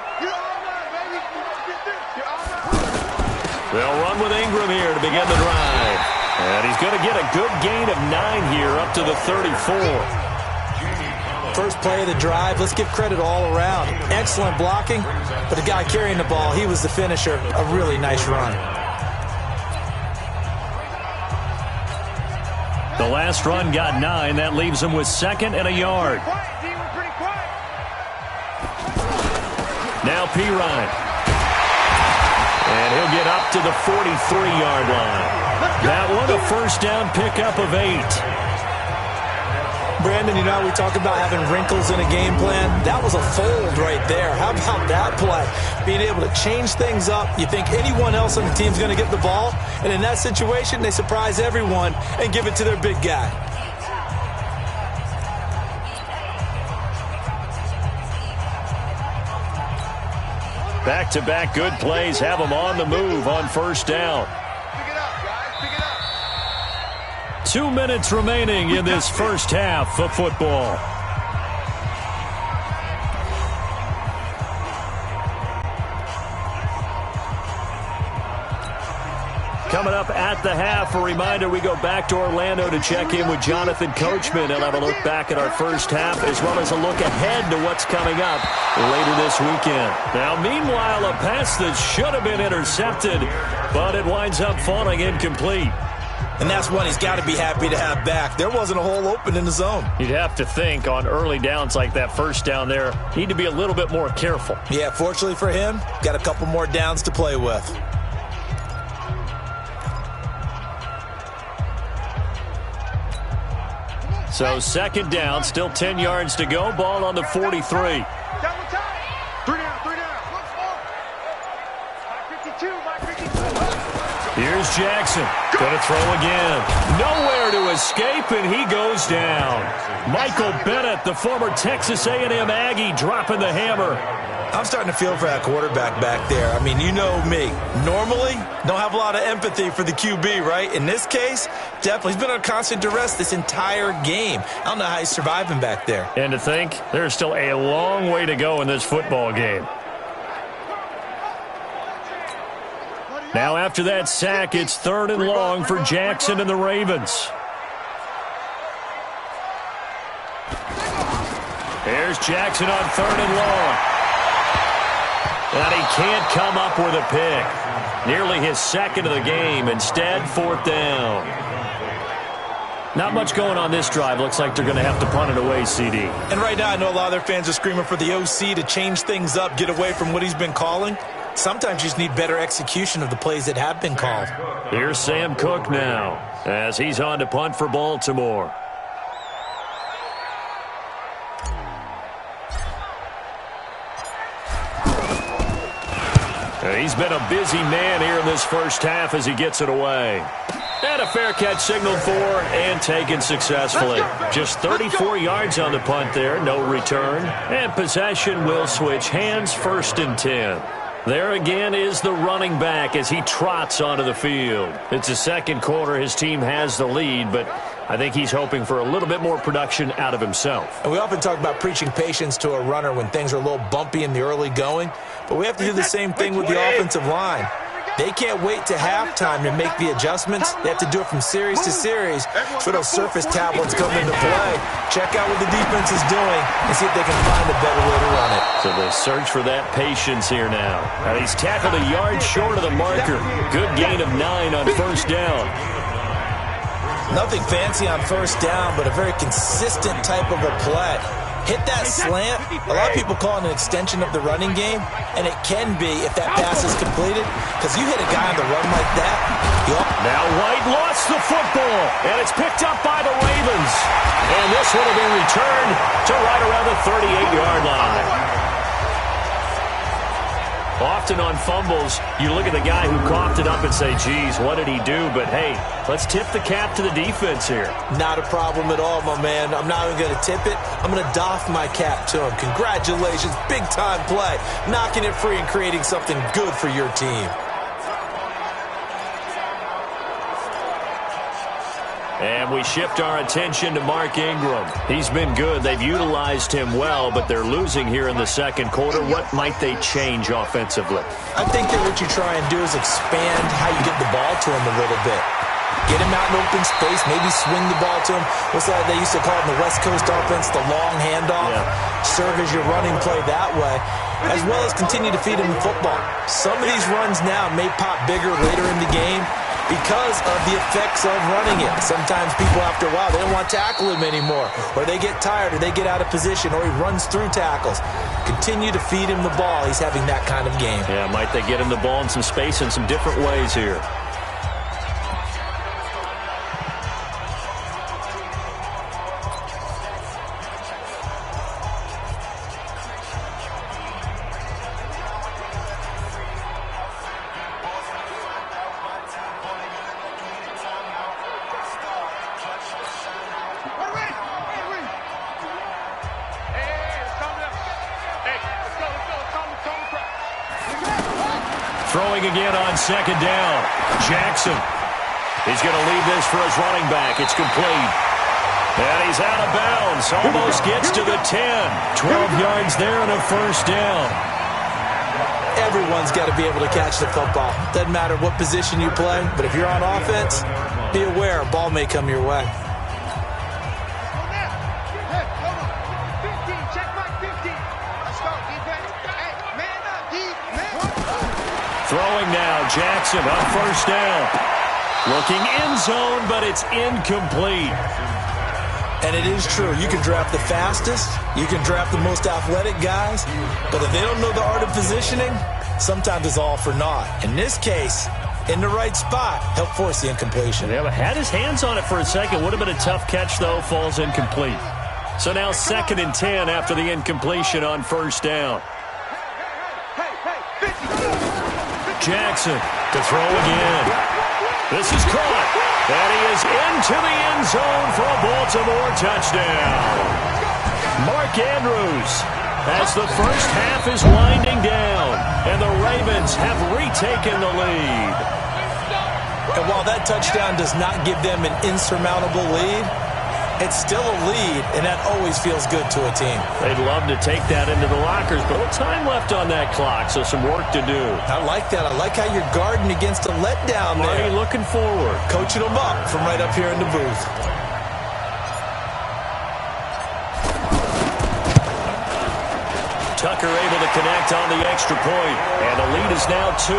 They'll run with Ingram here to begin the drive. And he's going to get a good gain of 9 here up to the 34. First play of the drive, let's give credit all around. Excellent blocking, but the guy carrying the ball, he was the finisher. A really nice run. The last run got 9. That leaves him with 2nd and a yard. Now Pirine. And he'll get up to the 43-yard line. That one a 1st down pickup of 8. Brandon, you know how we talk about having wrinkles in a game plan? That was a fold right there. How about that play? Being able to change things up. You think anyone else on the team's going to get the ball, and in that situation, they surprise everyone and give it to their big guy. Back-to-back good plays have them on the move on 1st down. 2 minutes remaining in this first half of football. coming up at the half. A reminder, we go back to Orlando to check in with Jonathan Coachman. He'll have a look back at our first half as well as a look ahead to what's coming up later this weekend. Now, meanwhile, a pass that should have been intercepted, but it winds up falling incomplete. And that's one he's got to be happy to have back. There wasn't a hole open in the zone. You'd have to think on early downs like that first down there, need to be a little bit more careful. Yeah, fortunately for him, got a couple more downs to play with. So second down, still 10 yards to go. Ball on the 43. 3 down. My 52, my 52. Here's Jackson. Going to throw again. Nowhere to escape, and he goes down. Michael Bennett, the former Texas A&M Aggie, dropping the hammer. I'm starting to feel for that quarterback back there. I mean, you know me. Normally, don't have a lot of empathy for the QB, right? In this case, definitely. He's been on constant duress this entire game. I don't know how he's surviving back there. And to think, there's still a long way to go in this football game. Now after that sack, it's 3rd and long for Jackson and the Ravens. Here's Jackson on 3rd and long. And he can't come up with a pick. Nearly his second of the game. Instead, 4th down. Not much going on this drive. Looks like they're going to have to punt it away, CD. And right now, I know a lot of their fans are screaming for the OC to change things up, get away from what he's been calling. Sometimes you just need better execution of the plays that have been called. Here's Sam Cook now as he's on to punt for Baltimore. He's been a busy man here in this first half as he gets it away. And a fair catch signaled for and taken successfully. Just 34 yards on the punt there, no return. And possession will switch hands, 1st and 10. There again is the running back as he trots onto the field. It's the second quarter. His team has the lead, but I think he's hoping for a little bit more production out of himself. And we often talk about preaching patience to a runner when things are a little bumpy in the early going, but we have to do the same thing with the offensive line. They can't wait to halftime to make the adjustments. They have to do it from series to series so those surface tablets come into play. Check out what the defense is doing and see if they can find a better way to run it. So they search for that patience here now. And he's tackled a yard short of the marker. Good gain of 9 on 1st down. Nothing fancy on 1st down, but a very consistent type of a play. Hit that slant. A lot of people call it an extension of the running game, and it can be if that pass is completed, because you hit a guy on the run like that. Now White lost the football, and it's picked up by the Ravens. And this one will be returned to right around the 38-yard line. Often on fumbles, you look at the guy who coughed it up and say, geez, what did he do? But, hey, let's tip the cap to the defense here. Not a problem at all, my man. I'm not even going to tip it. I'm going to doff my cap to him. Congratulations. Big-time play. Knocking it free and creating something good for your team. And we shift our attention to Mark Ingram. He's been good. They've utilized him well, but they're losing here in the second quarter. What might they change offensively? I think that what you try and do is expand how you get the ball to him a little bit. Get him out in open space, maybe swing the ball to him. What's that they used to call it in the West Coast offense, the long handoff? Yeah. Serve as your running play that way, as well as continue to feed him the football. Some of these runs now may pop bigger later in the game because of the effects of running it. Sometimes people, after a while, they don't want to tackle him anymore, or they get tired, or they get out of position, or he runs through tackles. Continue to feed him the ball. He's having that kind of game. Yeah, might they get him the ball in some space in some different ways here. Throwing again on 2nd down. Jackson. He's going to leave this for his running back. It's complete. And he's out of bounds. Almost gets to the 10. 12 yards there and a 1st down. Yeah, Everyone's got to be able to catch the football. Doesn't matter what position you play, but if you're on offense, be aware a ball may come your way. Throwing now, Jackson on first down. Looking end zone, but it's incomplete. And it is true. You can draft the fastest. You can draft the most athletic guys. But if they don't know the art of positioning, sometimes it's all for naught. In this case, in the right spot, helped force the incompletion. Yeah, had his hands on it for a second. Would have been a tough catch, though. Falls incomplete. So now 2nd and 10 after the incompletion on first down. Jackson to throw again. This is caught. And he is into the end zone for a Baltimore touchdown. Mark Andrews as the first half is winding down. And the Ravens have retaken the lead. And while that touchdown does not give them an insurmountable lead, it's still a lead, and that always feels good to a team. They'd love to take that into the lockers, but a little time left on that clock, so some work to do. I like that. I like how you're guarding against a letdown there. Marty looking forward. Coaching them up from right up here in the booth. Tucker able to connect on the extra point, and the lead is now 2.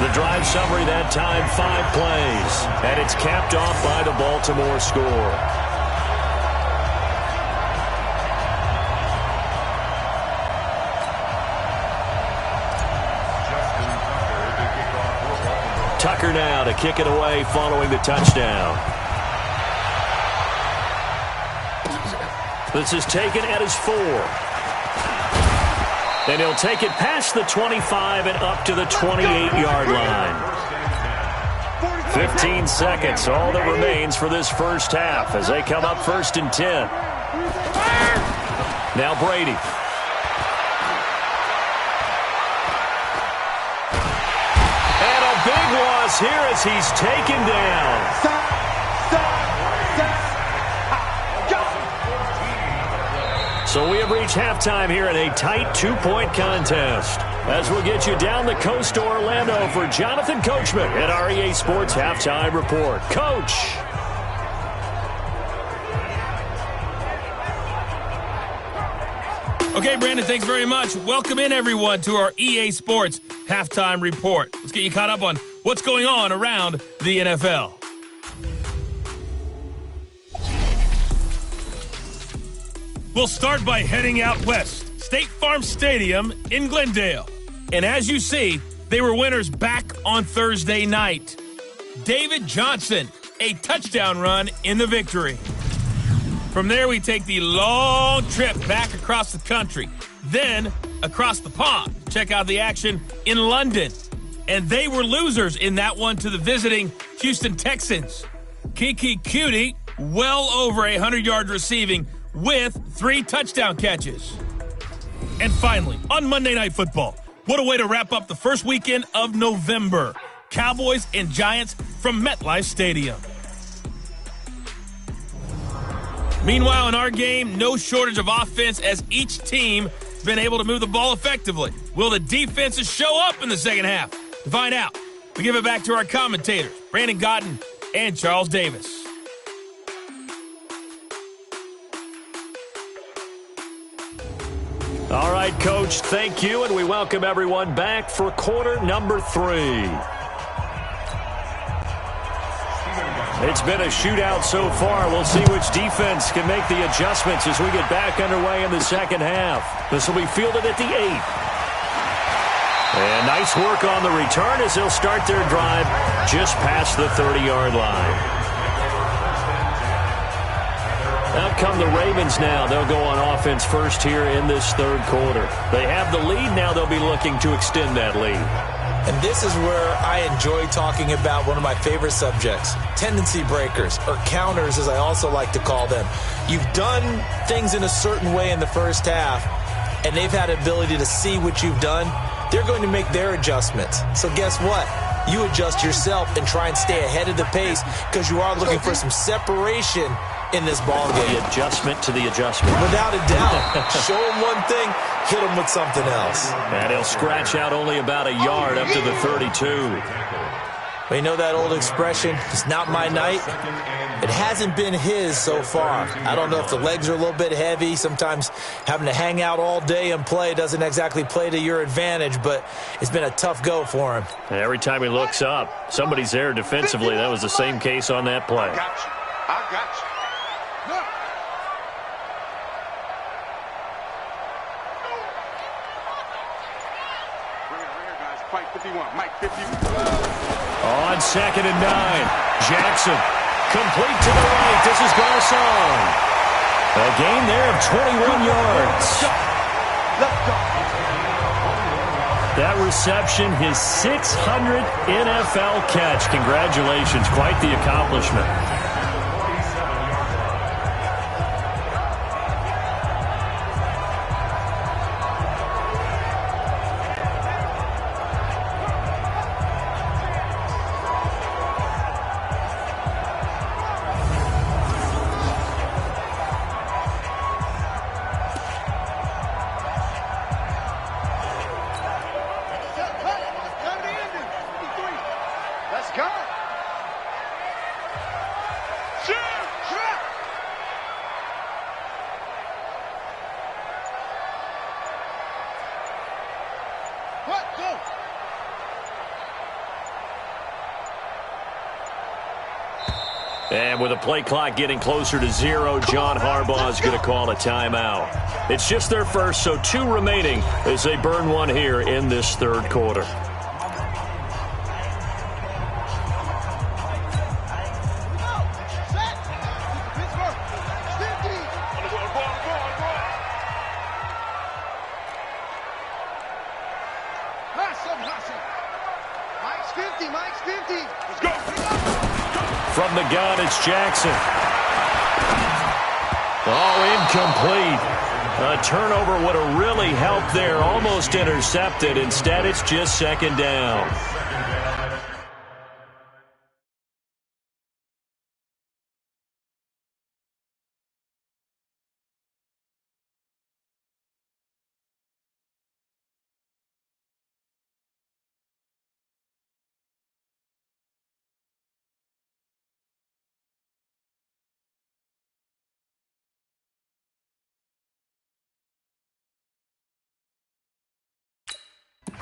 The drive summary that time, 5 plays. And it's capped off by the Baltimore score. Tucker now to kick it away following the touchdown. This is taken at his 4. And he'll take it past the 25 and up to the 28-yard line. 15 seconds, all that remains for this first half as they come up 1st and 10. Now Brady. And a big loss here as he's taken down. So we have reached halftime here in a tight 2-point contest. As we'll get you down the coast to Orlando for Jonathan Coachman at our EA Sports Halftime Report. Coach. Okay, Brandon, thanks very much. Welcome in, everyone, to our EA Sports Halftime Report. Let's get you caught up on what's going on around the NFL. We'll start by heading out west, State Farm Stadium in Glendale. And as you see, they were winners back on Thursday night. David Johnson, a touchdown run in the victory. From there, we take the long trip back across the country, then across the pond. Check out the action in London. And they were losers in that one to the visiting Houston Texans. Kiki Cutie, well over 100 yards receiving, with 3 touchdown catches. And finally, on Monday Night Football, what a way to wrap up the first weekend of November. Cowboys and Giants from MetLife Stadium. Meanwhile, in our game, no shortage of offense as each team has been able to move the ball effectively. Will the defenses show up in the second half? To find out, we give it back to our commentators, Brandon Godden and Charles Davis. All right, Coach, thank you, and we welcome everyone back for quarter number 3. It's been a shootout so far. We'll see which defense can make the adjustments as we get back underway in the second half. This will be fielded at the 8. And nice work on the return as they'll start their drive just past the 30-yard line. Out come the Ravens now. They'll go on offense first here in this third quarter. They have the lead. Now they'll be looking to extend that lead. And this is where I enjoy talking about one of my favorite subjects, tendency breakers, or counters as I also like to call them. You've done things in a certain way in the first half, and they've had the ability to see what you've done. They're going to make their adjustments. So guess what? you adjust yourself and try and stay ahead of the pace because you are looking for some separation in this ball game. The adjustment to the adjustment. Without a doubt. Show him one thing, hit him with something else. And he'll scratch out only about a yard up to the 32. Well, you know that old expression, it's not my night? It hasn't been his so far. I don't know if the legs are a little bit heavy. Sometimes having to hang out all day and play doesn't exactly play to your advantage, but it's been a tough go for him. And every time he looks up, somebody's there defensively. That was the same case on that play. I got you. I got you. Mike 51. Mike 51. On 2nd and 9. Jackson. Complete to the right. This is Garcon. A gain there of 21 yards. Let's go. That reception, his 600th NFL catch. Congratulations. Quite the accomplishment. Let's go. What? Go. And with the play clock getting closer to 0, John Harbaugh is going to call a timeout. It's just their first, so 2 remaining as they burn one here in this 3rd quarter. Mike's 50. Let's go. From the gun, it's Jackson. Oh, incomplete. A turnover would have really helped there. Almost intercepted. Instead, it's just 2nd down.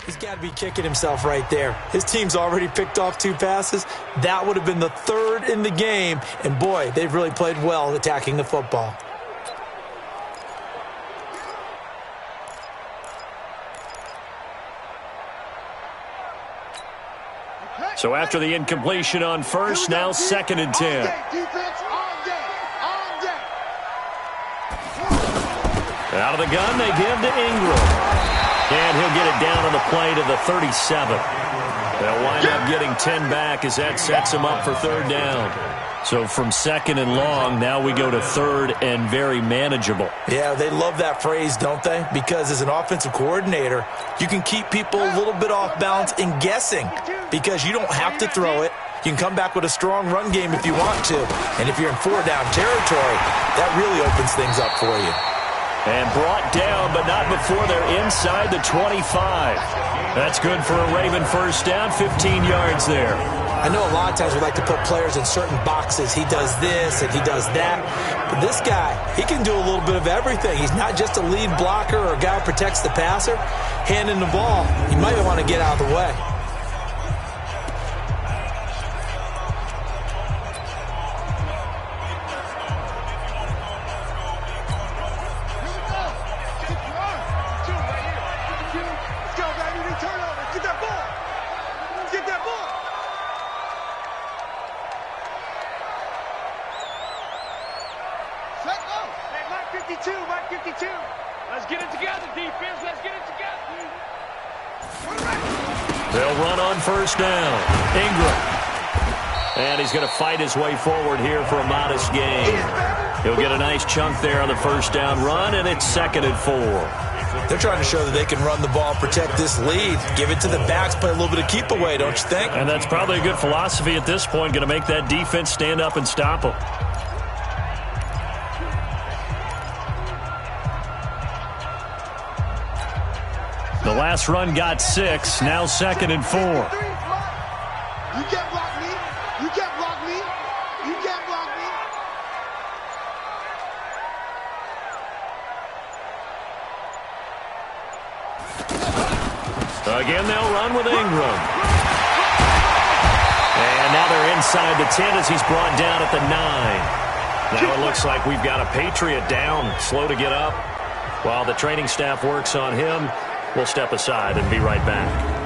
He's got to be kicking himself right there. His team's already picked off 2 passes. That would have been the 3rd in the game. And, boy, they've really played well attacking the football. So after the incompletion on first, now 2nd and 10. Out of the gun, they give to Ingram. And he'll get it down on the play to the 37. They'll wind up getting 10 back as that sets them up for 3rd down. So from 2nd and long, now we go to 3rd and very manageable. Yeah, they love that phrase, don't they? Because as an offensive coordinator, you can keep people a little bit off balance and guessing because you don't have to throw it. You can come back with a strong run game if you want to. And if you're in 4-down territory, that really opens things up for you. And brought down, but not before they're inside the 25. That's good for a Raven 1st down, 15 yards there. I know a lot of times we like to put players in certain boxes. He does this and he does that. But this guy, he can do a little bit of everything. He's not just a lead blocker or a guy who protects the passer. Handing the ball, you might want to get out of the way. Mike 52. Let's get it together, defense. Let's get it together. They'll run on 1st down. Ingram. And he's going to fight his way forward here for a modest gain. He'll get a nice chunk there on the 1st down run, and it's 2nd and 4. They're trying to show that they can run the ball and protect this lead. Give it to the backs, play a little bit of keep away, don't you think? And that's probably a good philosophy at this point, going to make that defense stand up and stop them. The last run got 6, now 2nd and 4. You can't block me. You can't block me. You can't block me. Again, they'll run with Ingram. And now they're inside the 10 as he's brought down at the 9. Now it looks like we've got a Patriot down, slow to get up. While the training staff works on him, we'll step aside and be right back.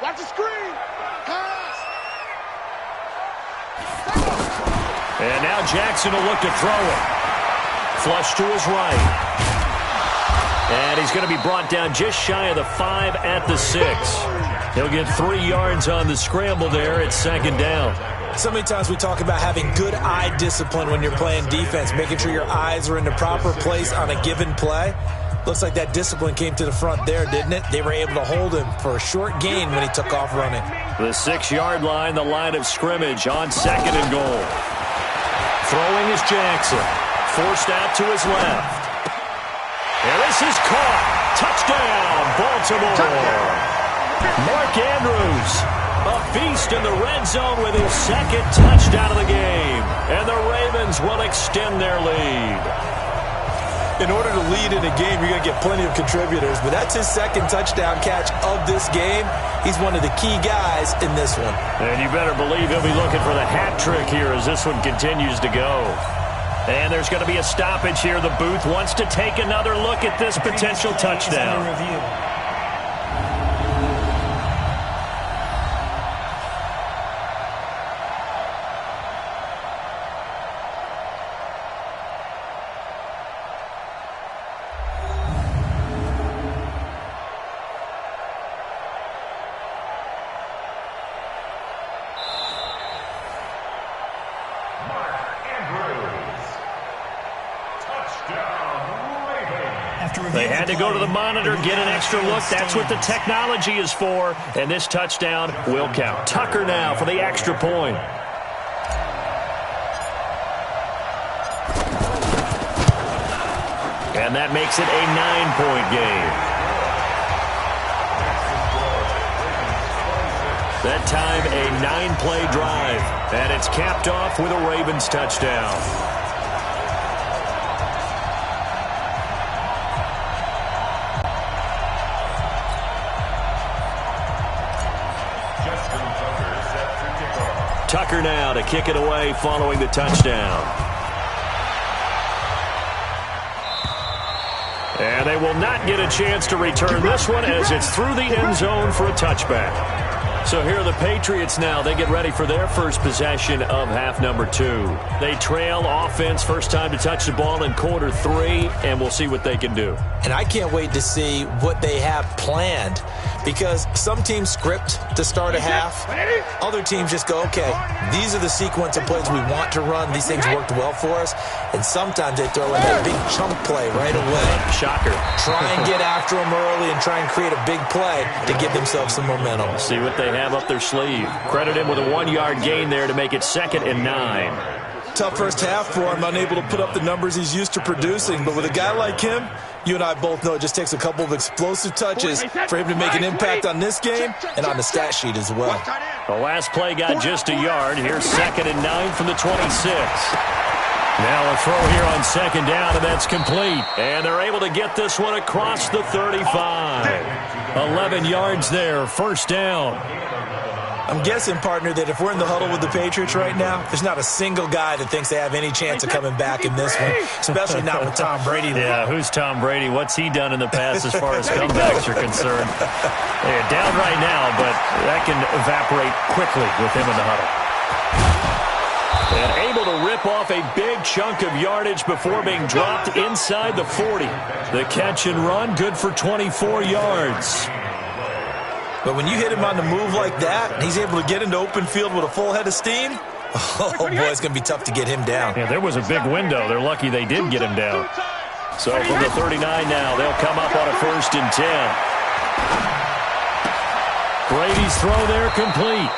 Watch the screen. Pass. And now Jackson will look to throw it. Flush to his right. And he's going to be brought down just shy of the 5 at the 6. He'll get 3 yards on the scramble there at 2nd down. So many times we talk about having good eye discipline when you're playing defense, making sure your eyes are in the proper place on a given play. Looks like that discipline came to the front there, didn't it? They were able to hold him for a short gain when he took off running. The 6-yard line, the line of scrimmage on 2nd and goal. Throwing is Jackson. Forced out to his left. And this is caught. Touchdown, Baltimore. Mark Andrews, a beast in the red zone with his 2nd touchdown of the game. And the Ravens will extend their lead. In order to lead in a game, you're going to get plenty of contributors, but that's his 2nd touchdown catch of this game. He's one of the key guys in this one. And you better believe he'll be looking for the hat trick here as this one continues to go. And there's going to be a stoppage here. The booth wants to take another look at this potential touchdown. They had to go to the monitor, get an extra look. That's what the technology is for. And this touchdown will count. Tucker now for the extra point. And that makes it a 9-point game. That time a 9-play drive. And it's capped off with a Ravens touchdown. Tucker now to kick it away following the touchdown. And they will not get a chance to return this one as it's through the end zone for a touchback. So here are the Patriots now. They get ready for their first possession of half number 2. They trail offense, first time to touch the ball in quarter 3, and we'll see what they can do. And I can't wait to see what they have planned, because some teams script to start a half. Other teams just go, okay, these are the sequence of plays we want to run. These things worked well for us. And sometimes they throw in that big chunk play right away. Shocker. Try and get after them early and try and create a big play to give themselves some momentum. See what they have up their sleeve. Credit him with a 1-yard gain there to make it 2nd and 9. Tough first half for him, unable to put up the numbers he's used to producing. But with a guy like him, you and I both know it just takes a couple of explosive touches for him to make an impact on this game and on the stat sheet as well. The last play got just a yard. Here's 2nd and 9 from the 26. Now a throw here on 2nd down, and that's complete. And they're able to get this one across the 35. 11 yards there, first down. I'm guessing, partner, that if we're in the huddle with the Patriots right now, there's not a single guy that thinks they have any chance of coming back in this one, especially not with Tom Brady. Yeah, who's Tom Brady? What's he done in the past as far as comebacks are concerned? They're down right now, but that can evaporate quickly with him in the huddle. And able to rip off a big chunk of yardage before being dropped inside the 40. The catch and run, good for 24 yards. But when you hit him on the move like that, and he's able to get into open field with a full head of steam, oh, boy, it's going to be tough to get him down. Yeah, there was a big window. They're lucky they did get him down. So from the 39 now, they'll come up on a 1st and 10. Brady's throw there complete.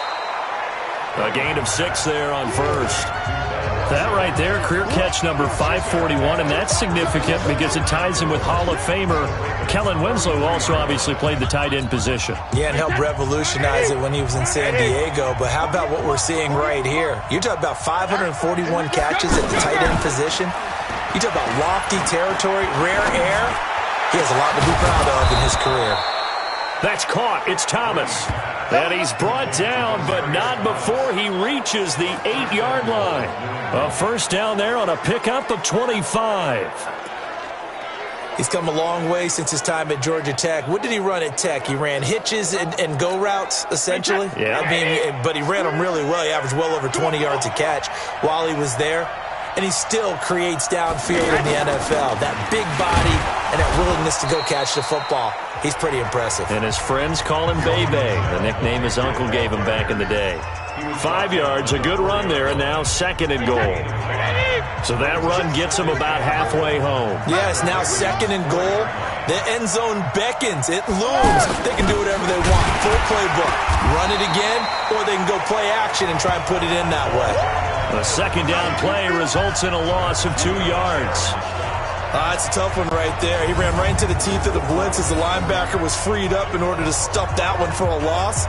A gain of 6 there on 1st. That right there, career catch number 541, and that's significant because it ties him with Hall of Famer Kellen Winslow, who also obviously played the tight end position. Yeah, and helped revolutionize it when he was in San Diego. But how about what we're seeing right here? You're talking about 541 catches at the tight end position. You talk about lofty territory, rare air. He has a lot to be proud of in his career. That's caught. It's Thomas. And he's brought down, but not before he reaches the 8-yard line. A 1st down there on a pickup of 25. He's come a long way since his time at Georgia Tech. What did he run at Tech? He ran hitches and go routes, essentially. Yeah. I mean, but he ran them really well. He averaged well over 20 yards a catch while he was there. And he still creates downfield in the NFL. That big body and that willingness to go catch the football. He's pretty impressive. And his friends call him Bebe, the nickname his uncle gave him back in the day. 5 yards, a good run there, and now 2nd and goal. So that run gets him about halfway home. Yes, now 2nd and goal. The end zone beckons. It looms. They can do whatever they want. Full playbook. Run it again, or they can go play action and try and put it in that way. The 2nd down play results in a loss of 2 yards. It's a tough one right there. He ran right into the teeth of the blitz as the linebacker was freed up in order to stuff that one for a loss.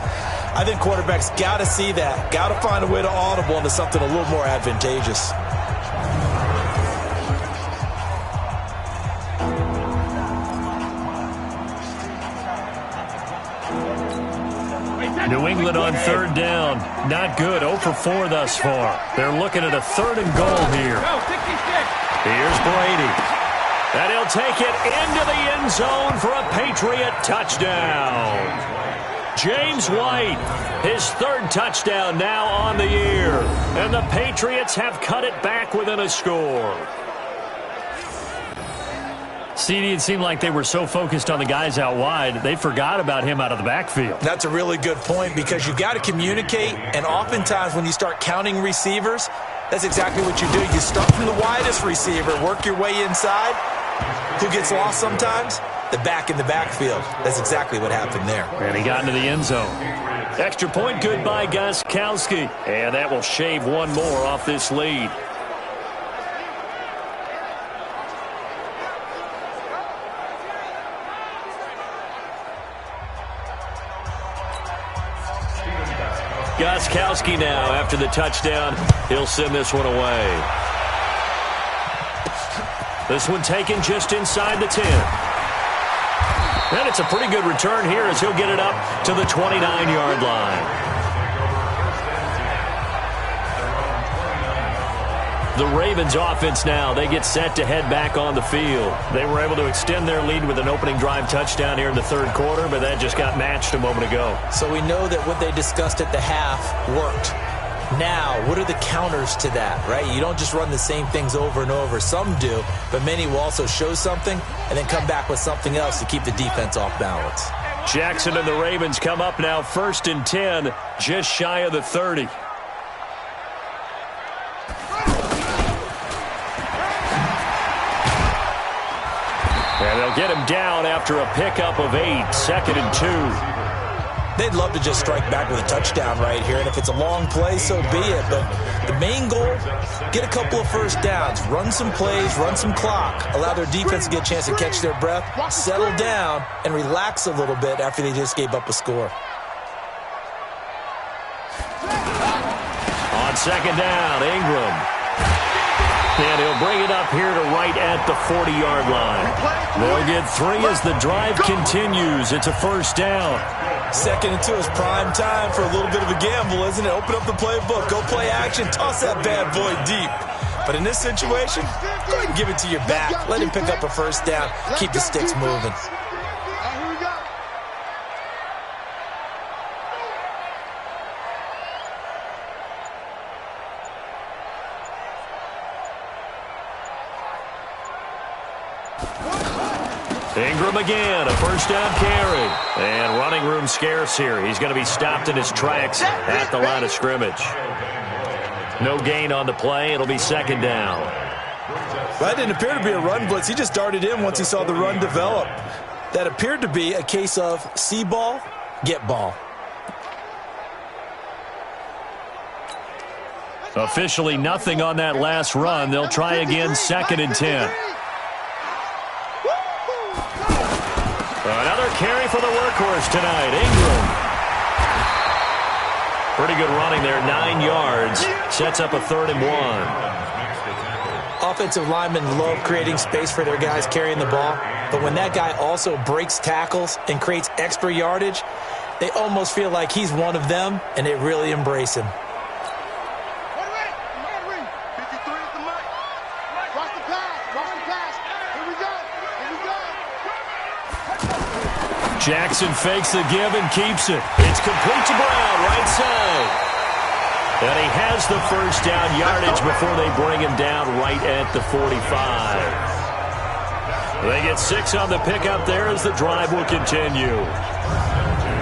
I think quarterbacks got to see that. Got to find a way to audible into something a little more advantageous. New England on 3rd down. Not good. 0 for 4 thus far. They're looking at a 3rd and goal here. Here's Brady. And he'll take it into the end zone for a Patriot touchdown. James White, his 3rd touchdown now on the year. And the Patriots have cut it back within a score. CD, it seemed like they were so focused on the guys out wide, they forgot about him out of the backfield. That's a really good point because you've got to communicate, and oftentimes when you start counting receivers, that's exactly what you do. You start from the widest receiver, work your way inside. Who gets lost sometimes? The back in the backfield. That's exactly what happened there. And he got into the end zone. Extra point good by Gostkowski. And that will shave one more off this lead. Gostkowski now after the touchdown. He'll send this one away. This one taken just inside the 10. And it's a pretty good return here as he'll get it up to the 29-yard line. The Ravens offense now, they get set to head back on the field. They were able to extend their lead with an opening drive touchdown here in the 3rd quarter, but that just got matched a moment ago. So we know that what they discussed at the half worked. Now, what are the counters to that, right? You don't just run the same things over and over. Some do, but many will also show something and then come back with something else to keep the defense off balance. Jackson and the Ravens come up now 1st and 10, just shy of the 30. And they'll get him down after a pickup of 8, 2nd and 2. They'd love to just strike back with a touchdown right here, and if it's a long play, so be it. But the main goal, get a couple of first downs, run some plays, run some clock, allow their defense to get a chance to catch their breath, settle down, and relax a little bit after they just gave up a score. On 2nd down, Ingram. And he'll bring it up here to right at the 40-yard line. They'll get 3 as the drive continues. It's a 1st down. 2nd and 2 is prime time for a little bit of a gamble, isn't it? Open up the playbook, go play action, toss that bad boy deep. But in this situation, go ahead and give it to your back. Let him pick up a first down, keep the sticks moving. Ingram again, a first down carry. And running room scarce here. He's going to be stopped in his tracks at the line of scrimmage. No gain on the play. It'll be 2nd down. That didn't appear to be a run blitz. He just darted in once he saw the run develop. That appeared to be a case of see ball, get ball. Officially nothing on that last run. They'll try again, 2nd and 10. Another carry for the workhorse tonight, Ingram. Pretty good running there, 9 yards. Sets up a 3rd and 1. Offensive linemen love creating space for their guys carrying the ball, but when that guy also breaks tackles and creates extra yardage, they almost feel like he's one of them, and they really embrace him. Jackson fakes the give and keeps it. It's complete to Brown, right side. And he has the first down yardage before they bring him down right at the 45. They get 6 on the pickup there as the drive will continue.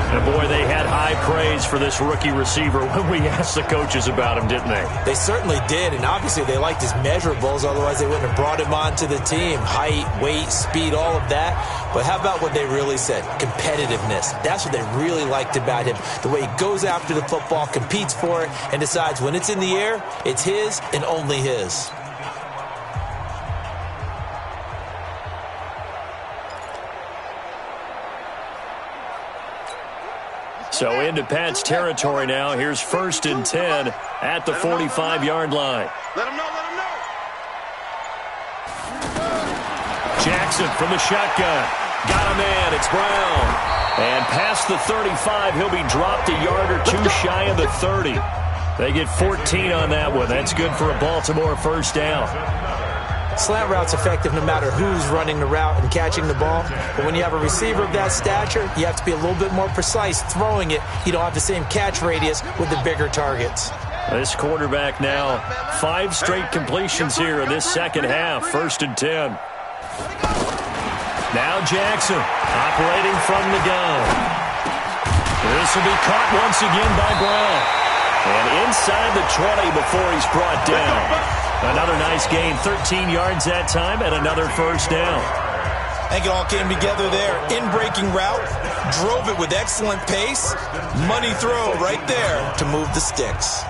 And boy, they had high praise for this rookie receiver when we asked the coaches about him, didn't they? They certainly did, and obviously they liked his measurables, otherwise they wouldn't have brought him onto the team. Height, weight, speed, all of that. But how about what they really said? Competitiveness. That's what they really liked about him. The way he goes after the football, competes for it, and decides when it's in the air, it's his and only his. So into Pat's territory now. Here's 1st and 10 at the 45-yard line. Let him know. Jackson from the shotgun. Got a man. It's Brown. And past the 35, he'll be dropped a yard or 2 shy of the 30. They get 14 on that one. That's good for a Baltimore first down. Slant route's effective no matter who's running the route and catching the ball. But when you have a receiver of that stature, you have to be a little bit more precise throwing it. You don't have the same catch radius with the bigger targets. This quarterback now, 5 straight completions here in this second half. 1st and 10. Now Jackson operating from the gun. This will be caught once again by Brown. And inside the 20 before he's brought down. Another nice gain, 13 yards that time, and another first down. I think it all came together there. In-breaking route, drove it with excellent pace. Money throw right there to move the sticks.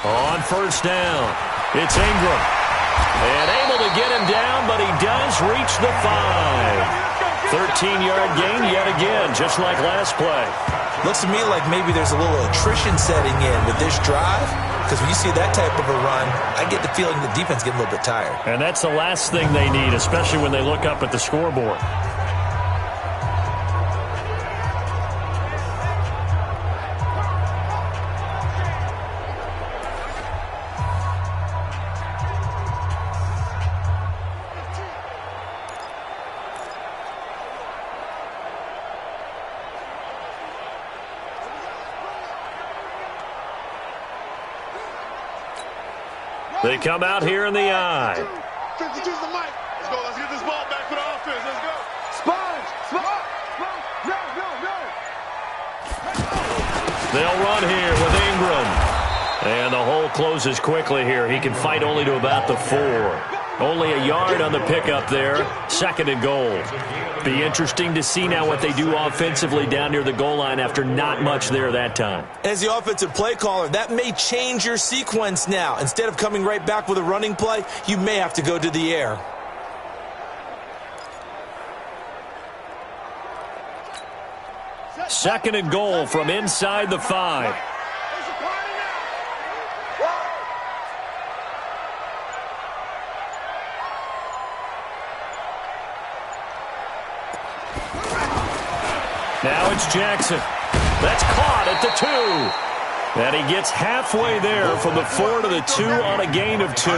On first down, it's Ingram. And able to get him down, but he does reach the 5. 13-yard gain yet again, just like last play. Looks to me like maybe there's a little attrition setting in with this drive, because when you see that type of a run, I get the feeling the defense getting a little bit tired. And that's the last thing they need, especially when they look up at the scoreboard. They come out here in the I. 52's the mic. Let's go. Let's get this ball back for the offense. Let's go. Sponge. They'll run here with Ingram. And the hole closes quickly here. He can fight only to about the 4. Only a yard on the pickup there. 2nd and goal. Be interesting to see now what they do offensively down near the goal line after not much there that time. As the offensive play caller, that may change your sequence now. Instead of coming right back with a running play, you may have to go to the air. Second and goal from inside the 5. Now it's Jackson. That's caught at the 2. And he gets halfway there from the 4 to the 2 on a gain of 2.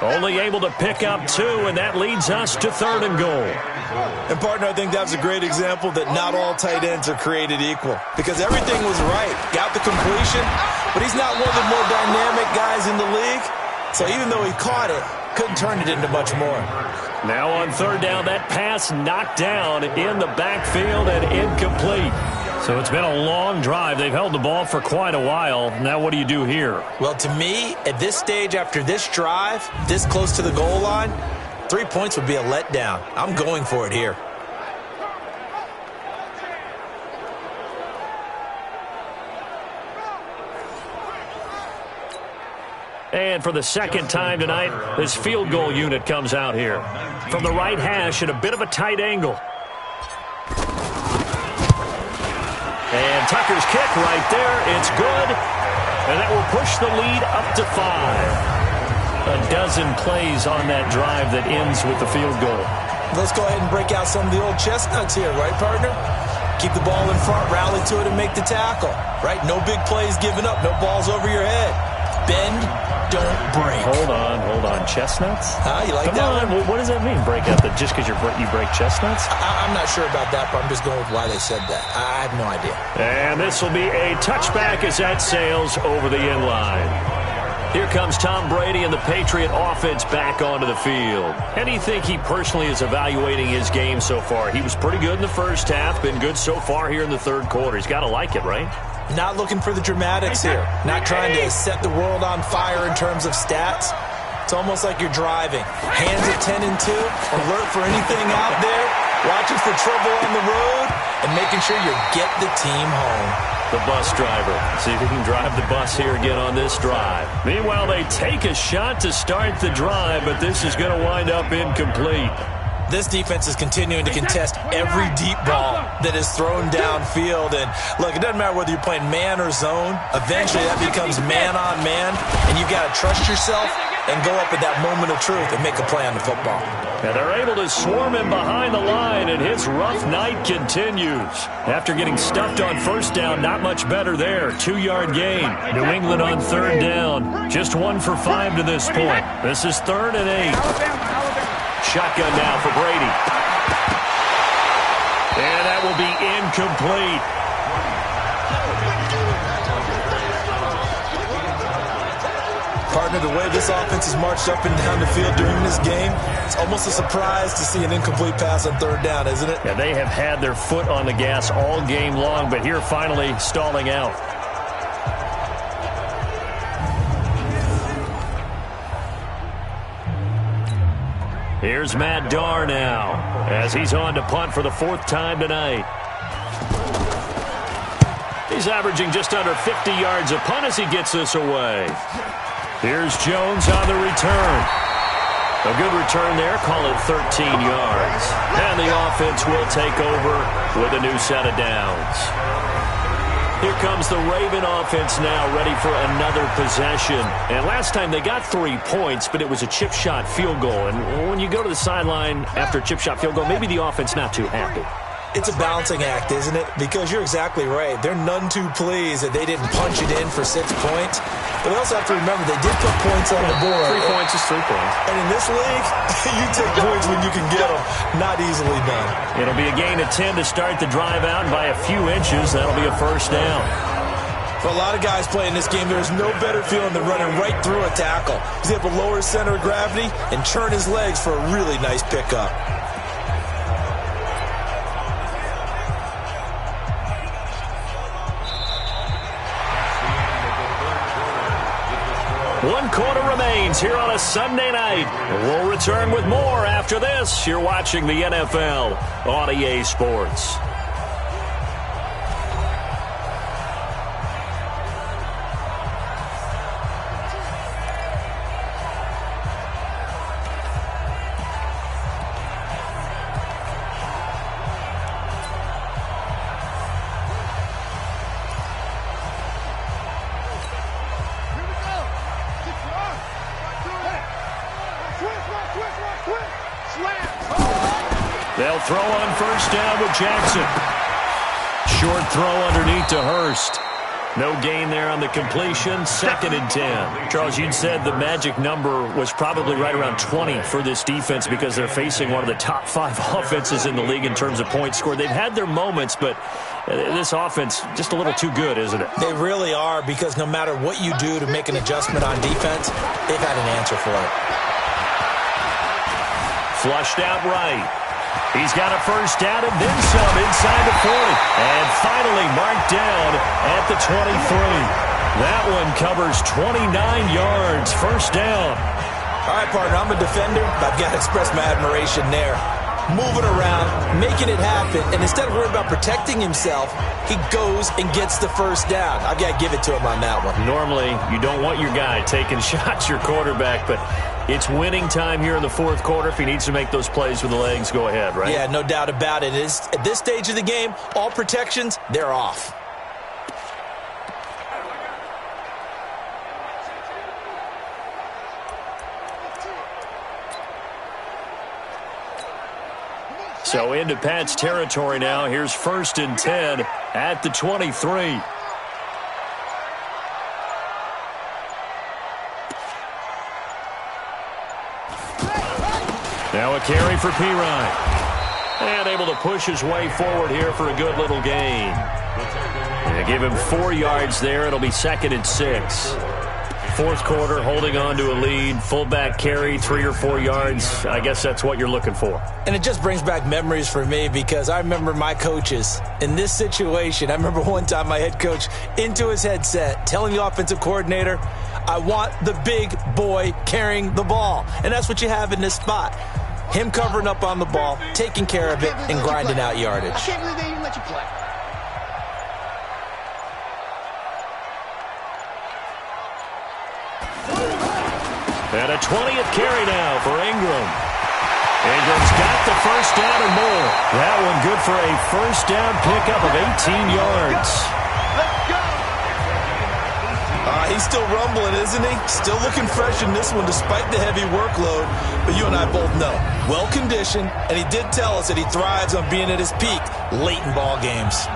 Only able to pick up 2, and that leads us to 3rd and goal. And, partner, I think that was a great example that not all tight ends are created equal. Because everything was right. Got the completion, but he's not one of the more dynamic guys in the league. So even though he caught it, couldn't turn it into much more. Now on 3rd down, that pass knocked down in the backfield and incomplete. So it's been a long drive. They've held the ball for quite a while. Now what do you do here? Well, to me, at this stage after this drive, this close to the goal line, 3 points would be a letdown. I'm going for it here. And for the 2nd time tonight, this field goal unit comes out here. From the right hash at a bit of a tight angle. And Tucker's kick right there. It's good. And that will push the lead up to 5. A dozen plays on that drive that ends with the field goal. Let's go ahead and break out some of the old chestnuts here, right, partner? Keep the ball in front, rally to it, and make the tackle, right? No big plays given up, no balls over your head. Bend, don't break. Hold on. Chestnuts? You like that one? What does that mean, break out? Just because you break chestnuts? I'm not sure about that, but I'm just going with why they said that. I have no idea. And this will be a touchback as that sails over the end line. Here comes Tom Brady and the Patriot offense back onto the field. How do you think he personally is evaluating his game so far? He was pretty good in the first half, been good so far here in the 3rd quarter. He's got to like it, right? Not looking for the dramatics here. Not trying to set the world on fire in terms of stats. It's almost like you're driving. Hands at 10 and 2, alert for anything out there, watching for trouble on the road, and making sure you get the team home. The bus driver. See if he can drive the bus here again on this drive. Meanwhile, they take a shot to start the drive, but this is going to wind up incomplete. This defense is continuing to contest every deep ball that is thrown downfield. And, look, it doesn't matter whether you're playing man or zone. Eventually, that becomes man-on-man, and you've got to trust yourself and go up at that moment of truth and make a play on the football. And they're able to swarm him behind the line, and his rough night continues. After getting stuffed on 1st down, not much better there. 2-yard gain. New England on 3rd down. Just 1 for 5 to this point. This is 3rd and 8. Shotgun now for Brady. And that will be incomplete. Partner, the way this offense has marched up and down the field during this game, it's almost a surprise to see an incomplete pass on 3rd down, isn't it? Yeah, they have had their foot on the gas all game long, but here finally stalling out. Here's Matt Darr now, as he's on to punt for the 4th time tonight. He's averaging just under 50 yards a punt as he gets this away. Here's Jones on the return. A good return there, call it 13 yards. And the offense will take over with a new set of downs. Here comes the Raven offense now, ready for another possession. And last time they got 3 points, but it was a chip shot field goal. And when you go to the sideline after a chip shot field goal, maybe the offense not too happy. It's a balancing act, isn't it? Because you're exactly right. They're none too pleased that they didn't punch it in for 6 points. But they also have to remember they did put points on the board. 3 points is 3 points. And in this league, you take points when you can get them. Not easily done. It'll be a gain of 10 to start the drive out, and by a few inches, that'll be a 1st down. For a lot of guys playing this game, there's no better feeling than running right through a tackle. He's able to lower his center of gravity and churn his legs for a really nice pickup. One quarter remains here on a Sunday night. We'll return with more after this. You're watching the NFL on EA Sports. They'll throw on first down with Jackson. Short throw underneath to Hurst. No gain there on the completion. 2nd and 10. Charles, you'd said the magic number was probably right around 20 for this defense because they're facing one of the top 5 offenses in the league in terms of points scored. They've had their moments, but this offense just a little too good, isn't it? They really are, because no matter what you do to make an adjustment on defense, they've had an answer for it. Flushed out right. He's got a first down and then some inside the 40. And finally marked down at the 23. That one covers 29 yards. First down. All right, partner, I'm a defender, but I've got to express my admiration there. Moving around, making it happen, and instead of worrying about protecting himself, he goes and gets the first down. I've got to give it to him on that one. Normally, you don't want your guy taking shots, your quarterback, but it's winning time here in the 4th quarter. If he needs to make those plays with the legs, go ahead, right? Yeah, no doubt about it. At this stage of the game, all protections, they're off. So into Pat's territory now. Here's 1st and 10 at the 23. Now a carry for Pirine. And able to push his way forward here for a good little gain. They give him 4 yards there. It'll be 2nd and 6. 4th quarter, holding on to a lead. Fullback carry, 3 or 4 yards. I guess that's what you're looking for. And it just brings back memories for me, because I remember my coaches in this situation. I remember one time my head coach into his headset telling the offensive coordinator, I want the big boy carrying the ball. And that's what you have in this spot. Him covering up on the ball, taking care of it, and grinding out yardage. I can't believe they even let you play. And a 20th carry now for Ingram. Ingram's got the first down and more. That one good for a first down pickup of 18 yards. Let's go. He's still rumbling, isn't he? Still looking fresh in this one despite the heavy workload. But you and I both know, well-conditioned, and he did tell us that he thrives on being at his peak late in ball games.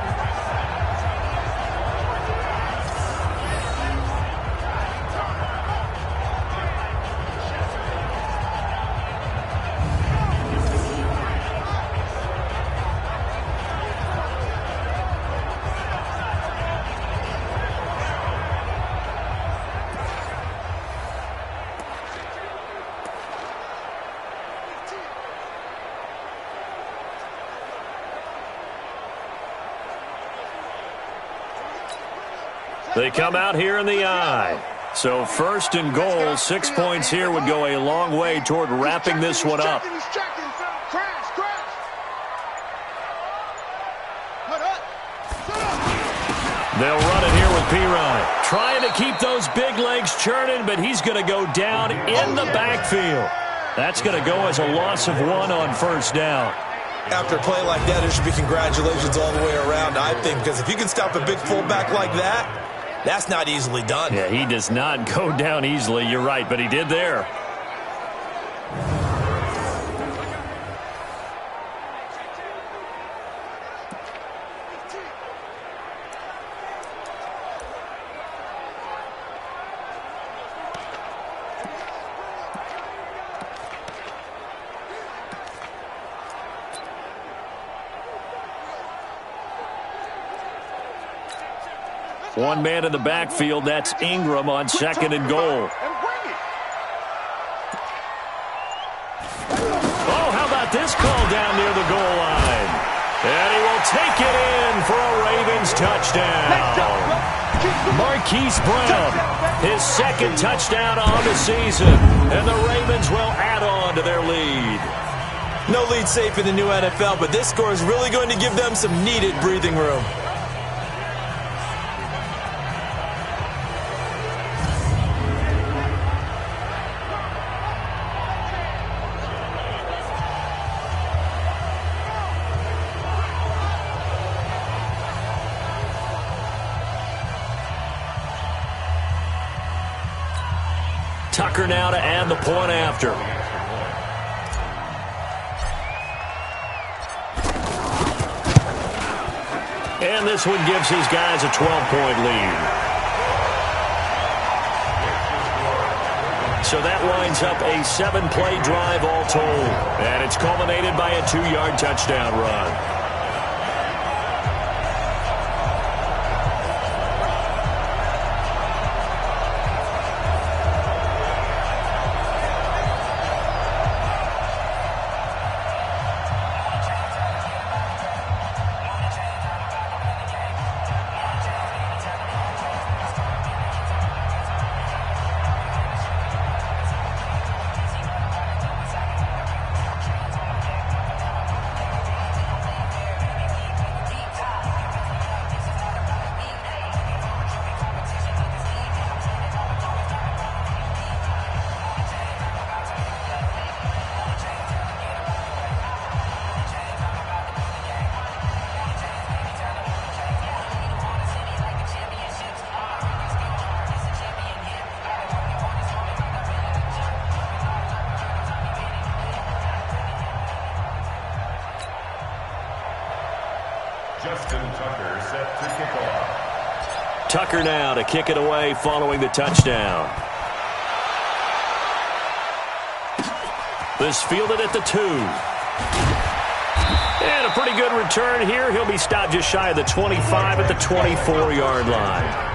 They come out here in the eye. So 1st and goal, 6 points here would go a long way toward wrapping this one up. They'll run it here with Pirine. Trying to keep those big legs churning, but he's going to go down in the backfield. That's going to go as a loss of 1 on first down. After a play like that, there should be congratulations all the way around, I think, because if you can stop a big fullback like that, that's not easily done. Yeah, he does not go down easily. You're right, but he did there. One man in the backfield. That's Ingram on 2nd and goal. Oh, how about this call down near the goal line? And he will take it in for a Ravens touchdown. Marquise Brown, his second touchdown on the season, and the Ravens will add on to their lead. No lead safe in the new NFL, but this score is really going to give them some needed breathing room. Tucker now to add the point after. And this one gives his guys a 12-point lead. So that winds up a 7-play drive all told. And it's culminated by a 2-yard touchdown run. Tucker now to kick it away following the touchdown. This fielded at the 2. And a pretty good return here. He'll be stopped just shy of the 25 at the 24-yard line.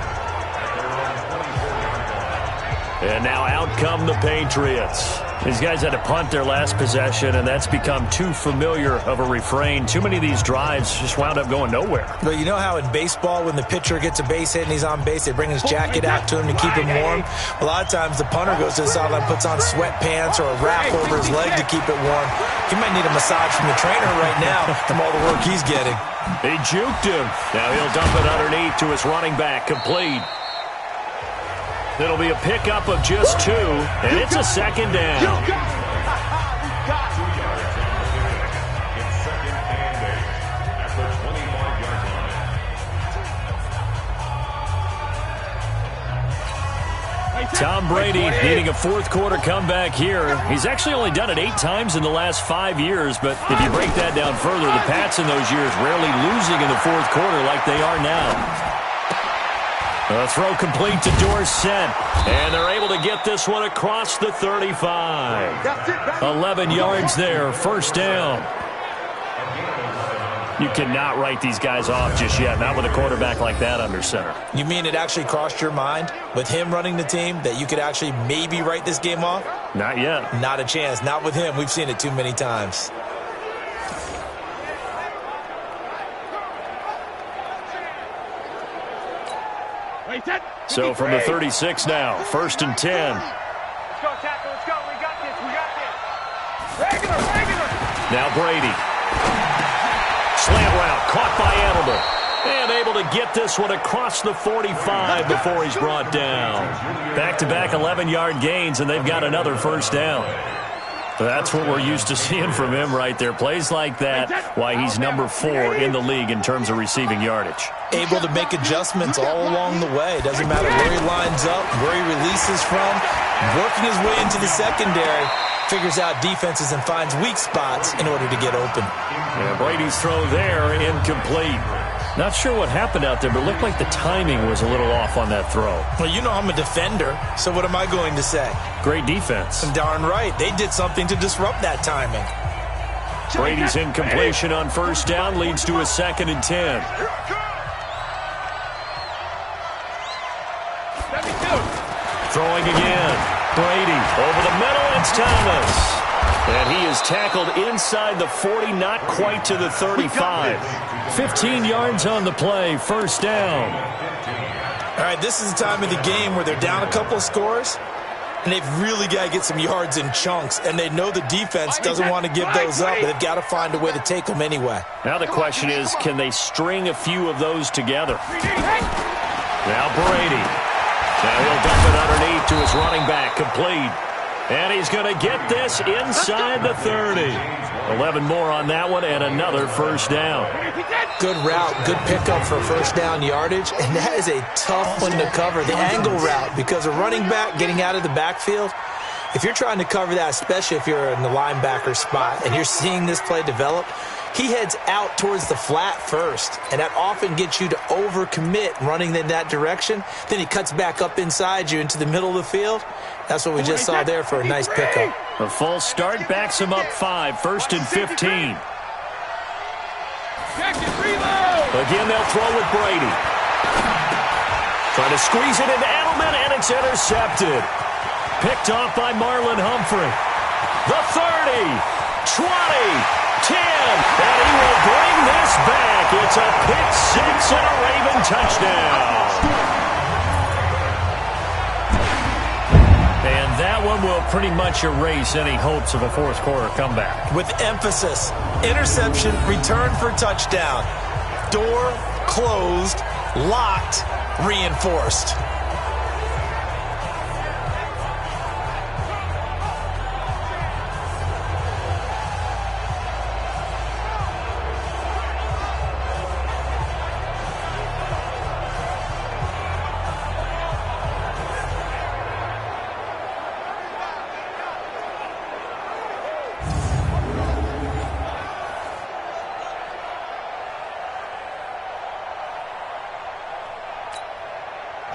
And now out come the Patriots. These guys had to punt their last possession, and that's become too familiar of a refrain. Too many of these drives just wound up going nowhere. But you know how in baseball, when the pitcher gets a base hit and he's on base, they bring his jacket out to him to keep him warm? A lot of times the punter goes to the sideline, puts on sweatpants or a wrap over his leg to keep it warm. He might need a massage from the trainer right now from all the work he's getting. He juked him. Now he'll dump it underneath to his running back, complete. It'll be a pickup of just 2, and it's a second down. Tom Brady needing a fourth-quarter comeback here. He's actually only done it 8 times in the last 5 years, but if you break that down further, the Pats in those years rarely losing in the fourth quarter like they are now. A throw complete to Dorsett, and they're able to get this one across the 35. 11 yards there, first down. You cannot write these guys off just yet, not with a quarterback like that under center. You mean it actually crossed your mind with him running the team that you could actually maybe write this game off? Not yet. Not a chance. Not with him. We've seen it too many times. So from the 36 now, 1st and 10. Let's go, tackle. Let's go. We got this. We got this. Regular. Now Brady. Slant route caught by Edelman. And able to get this one across the 45 before he's brought down. Back-to-back 11-yard gains, and they've got another first down. That's what we're used to seeing from him right there. Plays like that, why he's number 4 in the league in terms of receiving yardage. Able to make adjustments all along the way. Doesn't matter where he lines up, where he releases from. Working his way into the secondary. Figures out defenses and finds weak spots in order to get open. Yeah, Brady's throw there, incomplete. Not sure what happened out there, but it looked like the timing was a little off on that throw. Well, you know I'm a defender, so what am I going to say? Great defense. Darn right. They did something to disrupt that timing. Brady's incompletion on first down leads to a 2nd and 10. Throwing again. Brady over the middle. It's Thomas. And he is tackled inside the 40, not quite to the 35. 15 yards on the play, first down. All right, this is the time of the game where they're down a couple of scores, and they've really got to get some yards in chunks, and they know the defense doesn't want to give those up, but they've got to find a way to take them anyway. Now the question is, can they string a few of those together? Now Brady. Now he'll dump it underneath to his running back, complete. And he's going to get this inside the 30. 11 more on that one, and another first down. Good route, good pickup for first down yardage, and that is a tough one to cover. The angle route, because a running back getting out of the backfield, if you're trying to cover that, especially if you're in the linebacker spot and you're seeing this play develop, he heads out towards the flat first, and that often gets you to overcommit running in that direction. Then he cuts back up inside you into the middle of the field. That's what we just saw there for a nice pickup. A false start backs him up 5, 1st and 15. Again, they'll throw with Brady. Trying to squeeze it into Edelman, and it's intercepted. Picked off by Marlon Humphrey. The 30, 20, 10, and he will bring this back. It's a pick six and a Raven touchdown. And that one will pretty much erase any hopes of a fourth quarter comeback. With emphasis, interception, return for touchdown. Door closed, locked, reinforced.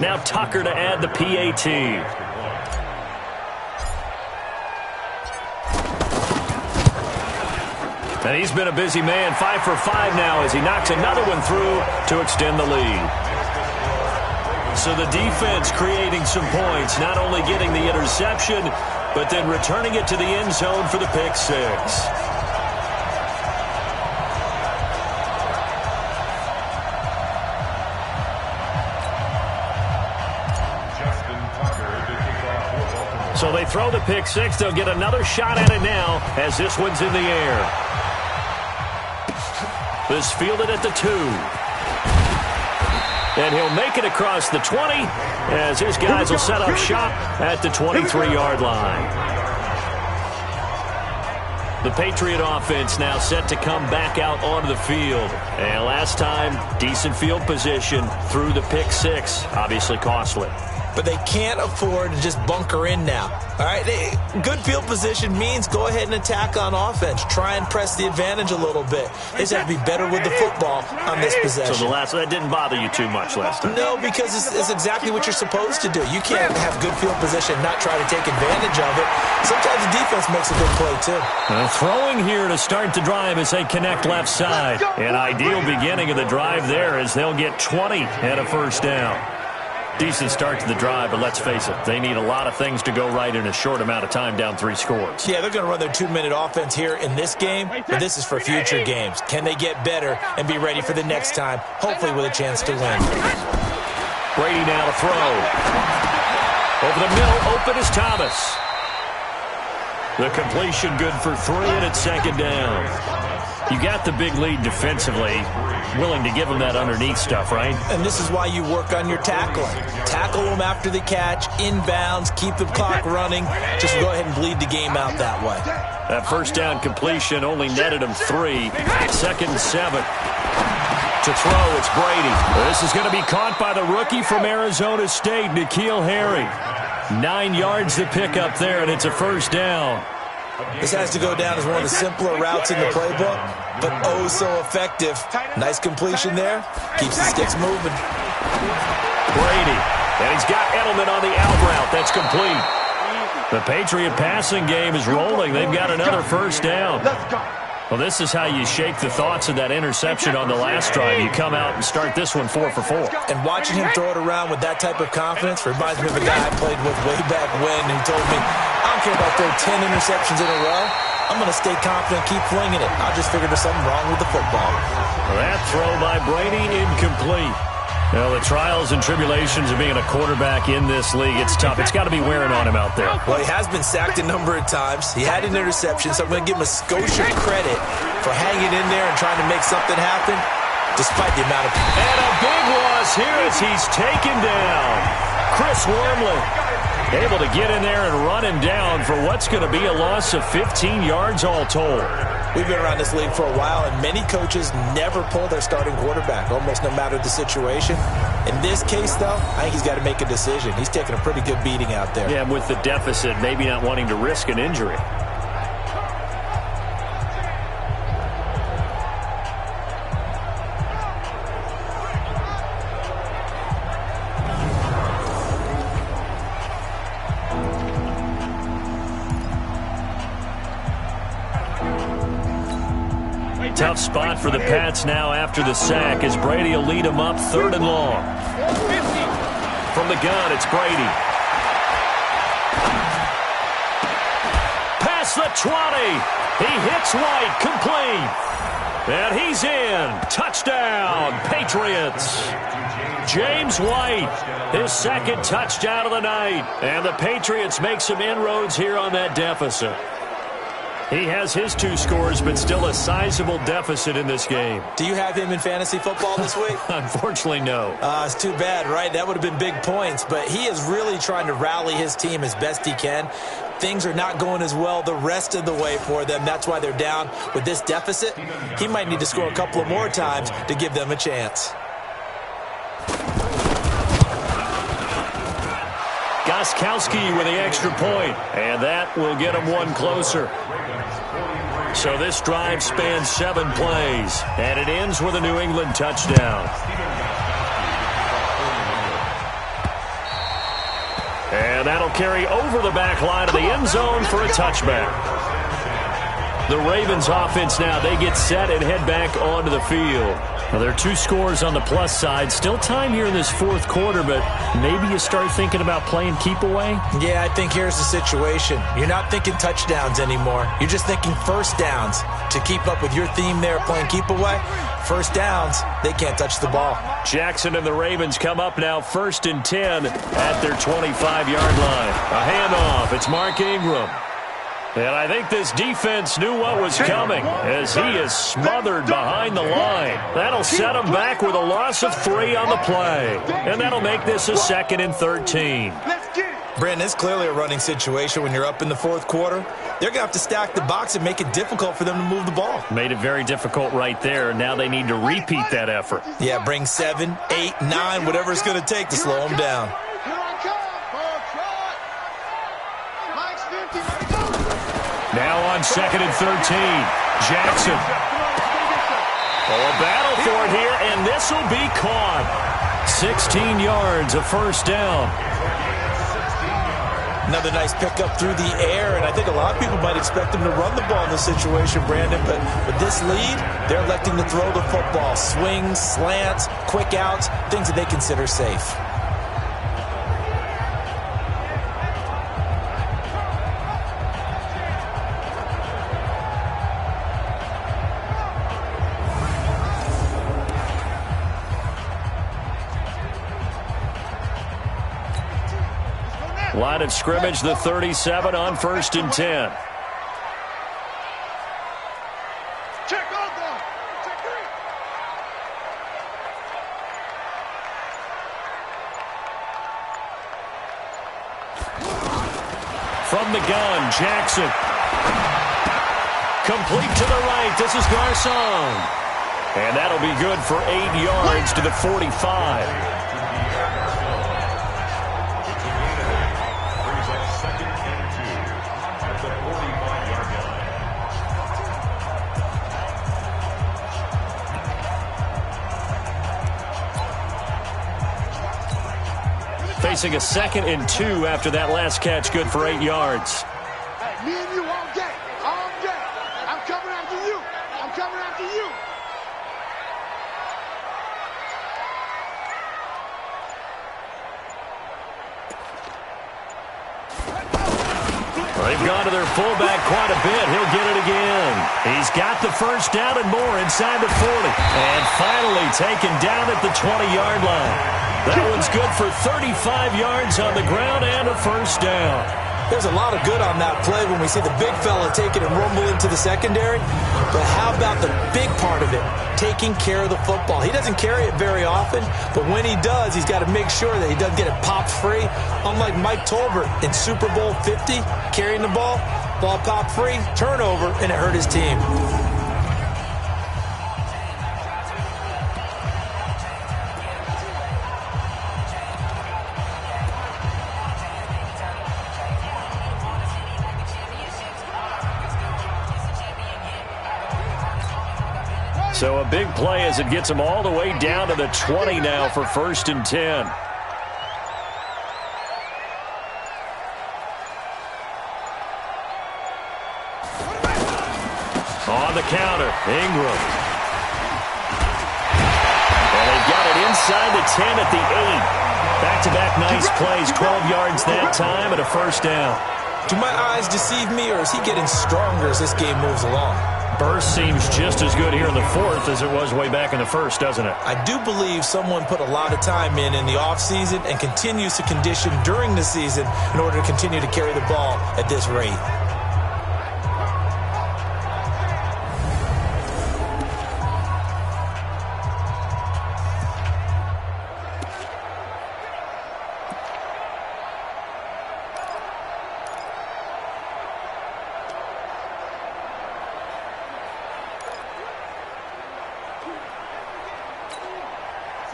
Now Tucker to add the PAT. And he's been a busy man, 5 for 5 now as he knocks another one through to extend the lead. So the defense creating some points, not only getting the interception, but then returning it to the end zone for the pick six. So they throw the pick six. They'll get another shot at it now as this one's in the air. This fielded at the 2. And he'll make it across the 20 as his guys will set up shop at the 23-yard line. The Patriot offense now set to come back out onto the field. And last time, decent field position through the pick six. Obviously costly. But they can't afford to just bunker in now. All right, good field position means go ahead and attack on offense. Try and press the advantage a little bit. They just have to be better with the football on this possession. So that didn't bother you too much last time? No, because it's exactly what you're supposed to do. You can't have good field position and not try to take advantage of it. Sometimes the defense makes a good play, too. Throwing here to start the drive as they connect left side. An ideal beginning of the drive there as they'll get 20 and a first down. Decent start to the drive, but let's face it, they need a lot of things to go right in a short amount of time, down 3 scores. Yeah, they're going to run their 2-minute offense here in this game, but this is for future games. Can they get better and be ready for the next time, hopefully with a chance to win? Brady now to throw. Over the middle, open is Thomas. The completion good for 3, and it's second down. You got the big lead defensively, willing to give them that underneath stuff, right? And this is why you work on your tackling. Tackle them after the catch, inbounds, keep the clock running. Just go ahead and bleed the game out that way. That first down completion only netted him 3. Second and 7. To throw, it's Brady. This is going to be caught by the rookie from Arizona State, N'Keal Harry. 9 yards to pick up there, and it's a first down. This has to go down as one of the simpler routes in the playbook, but oh so effective. Nice completion there. Keeps the sticks moving. Brady, and he's got Edelman on the out route. That's complete. The Patriot passing game is rolling. They've got another first down. Well, this is how you shake the thoughts of that interception on the last drive. You come out and start this one 4 for 4. And watching him throw it around with that type of confidence reminds me of a guy I played with way back when who told me, I don't care about throwing 10 interceptions in a row. I'm going to stay confident, keep flinging it. I just figured there's something wrong with the football. That throw by Brady incomplete. Well, the trials and tribulations of being a quarterback in this league, it's tough. It's got to be wearing on him out there. Well, he has been sacked a number of times. He had an interception, so I'm going to give him a Scotia credit for hanging in there and trying to make something happen, despite the amount of... And a big loss here as he's taken down. Chris Wormley able to get in there and run him down for what's going to be a loss of 15 yards all told. We've been around this league for a while, and many coaches never pull their starting quarterback, almost no matter the situation. In this case, though, I think he's got to make a decision. He's taking a pretty good beating out there. Yeah, with the deficit, maybe not wanting to risk an injury. Tough spot for the Pats now after the sack as Brady will lead them up 3rd and long. From the gun, it's Brady. Past the 20. He hits White, complete. And he's in. Touchdown, Patriots. James White, his 2nd touchdown of the night. And the Patriots make some inroads here on that deficit. He has his 2 scores, but still a sizable deficit in this game. Do you have him in fantasy football this week? Unfortunately, no. It's too bad, right? That would have been big points, but he is really trying to rally his team as best he can. Things are not going as well the rest of the way for them. That's why they're down with this deficit. He might need to score a couple of more times to give them a chance. Gostkowski with the extra point, and that will get him 1 closer. So this drive spans 7 plays, and it ends with a New England touchdown. And that'll carry over the back line of the end zone for a touchback. The Ravens offense now, they get set and head back onto the field. Now, there are 2 scores on the plus side. Still time here in this 4th quarter, but maybe you start thinking about playing keep away? Yeah, I think here's the situation. You're not thinking touchdowns anymore. You're just thinking first downs. To keep up with your theme there, playing keep away, first downs, they can't touch the ball. Jackson and the Ravens come up now 1st and 10 at their 25-yard line. A handoff. It's Mark Ingram. And I think this defense knew what was coming as he is smothered behind the line. That'll set him back with a loss of 3 on the play. And that'll make this a 2nd and 13. Brandon, it's clearly a running situation when you're up in the 4th quarter. They're going to have to stack the box and make it difficult for them to move the ball. Made it very difficult right there. Now they need to repeat that effort. Yeah, bring 7, 8, 9, whatever it's going to take to slow them down. Now on 2nd and 13, Jackson. Oh, a battle for it here, and this will be caught. 16 yards, a 1st down. Another nice pickup through the air, and I think a lot of people might expect him to run the ball in this situation, Brandon, but with this lead, they're electing to throw the football. Swings, slants, quick outs, things that they consider safe. Line of scrimmage, the 37 on 1st and 10. From the gun, Jackson. Complete to the right. This is Garcon. And that'll be good for 8 yards to the 45. Facing a 2nd and 2 after that last catch, good for 8 yards. Hey, me and you all day, all day. I'm coming after you. I'm coming after you. They've gone to their fullback quite a bit. He'll get it again. He's got the first down and more inside the 40. And finally taken down at the 20-yard line. That one's good for 35 yards on the ground and a first down. There's a lot of good on that play when we see the big fella take it and rumble into the secondary. But how about the big part of it, taking care of the football? He doesn't carry it very often, but when he does, he's got to make sure that he doesn't get it popped free. Unlike Mike Tolbert in Super Bowl 50, carrying the ball popped free, turnover, and it hurt his team. So a big play as it gets them all the way down to the 20 now for 1st and 10. On the counter, Ingram. And they've got it inside the 10 at the 8. Back-to-back nice plays, 12 yards that time and a first down. Do my eyes deceive me, or is he getting stronger as this game moves along? Burst seems just as good here in the 4th as it was way back in the 1st, doesn't it? I do believe someone put a lot of time in the offseason and continues to condition during the season in order to continue to carry the ball at this rate.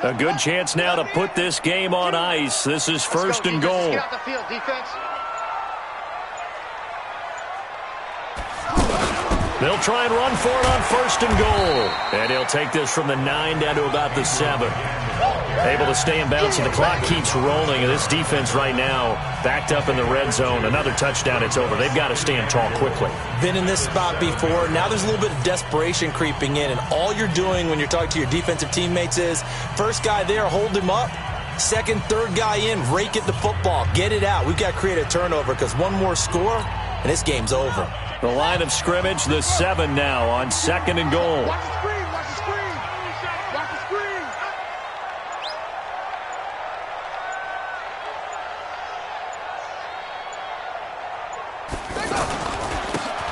A good chance now to put this game on ice. This is 1st and goal. Get out the field, defense. They'll try and run for it on 1st and goal. And he'll take this from the 9 down to about the 7. Able to stay in bounds, and the clock keeps rolling. And this defense right now backed up in the red zone. Another touchdown, it's over. They've got to stand tall quickly. Been in this spot before. Now there's a little bit of desperation creeping in. And all you're doing when you're talking to your defensive teammates is, first guy there, hold him up. Second, third guy in, rake at the football. Get it out. We've got to create a turnover because one more score, and this game's over. The line of scrimmage, the 7 now on 2nd and goal. Watch the screen, watch the screen. Watch the screen.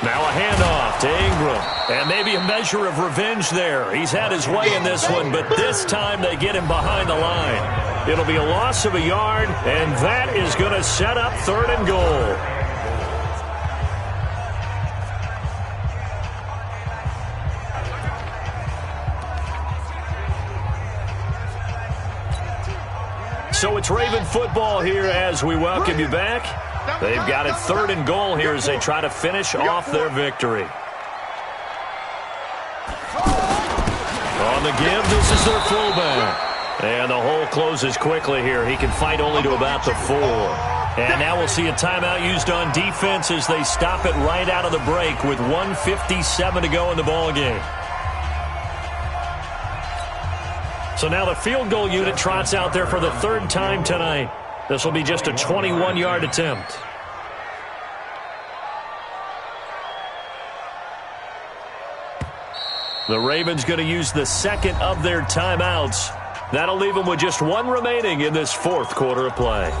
Now a handoff to Ingram. And maybe a measure of revenge there. He's had his way in this one, but this time they get him behind the line. It'll be a loss of a yard, and that is going to set up 3rd and goal. So it's Raven football here as we welcome you back. They've got it 3rd and goal here as they try to finish off their victory. On the give, this is their fullback. And the hole closes quickly here. He can fight only to about the 4. And now we'll see a timeout used on defense as they stop it right out of the break with 1:57 to go in the ballgame. So now the field goal unit trots out there for the 3rd time tonight. This will be just a 21-yard attempt. The Ravens going to use the 2nd of their timeouts. That'll leave them with just 1 remaining in this 4th quarter of play.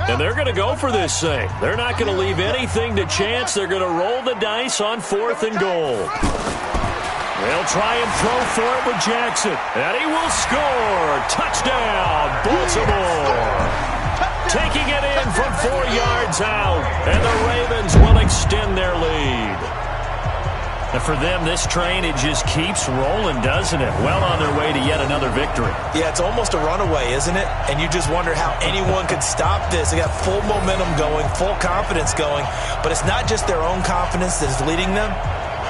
And they're going to go for this thing. They're not going to leave anything to chance. They're going to roll the dice on 4th and goal. They'll try and throw for it with Jackson. And he will score. Touchdown, Baltimore. Taking it in from 4 yards out. And the Ravens will extend their lead. And for them, this train, it just keeps rolling, doesn't it? Well on their way to yet another victory. Yeah, it's almost a runaway, isn't it? And you just wonder how anyone could stop this. They got full momentum going, full confidence going. But it's not just their own confidence that is leading them.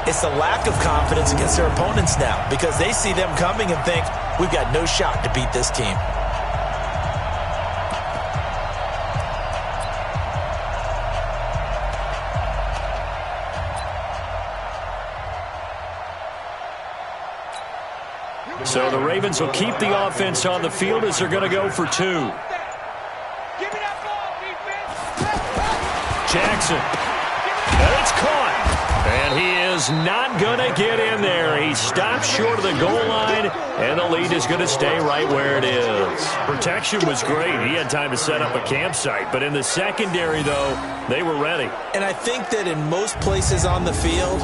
It's the lack of confidence against their opponents now because they see them coming and think, we've got no shot to beat this team. So the Ravens will keep the offense on the field as they're going to go for 2. Give me that ball, defense. Jackson. And it's caught. And he is not going to get in there. He stopped short of the goal line, and the lead is going to stay right where it is. Protection was great. He had time to set up a campsite. But in the secondary, though, they were ready. And I think that in most places on the field,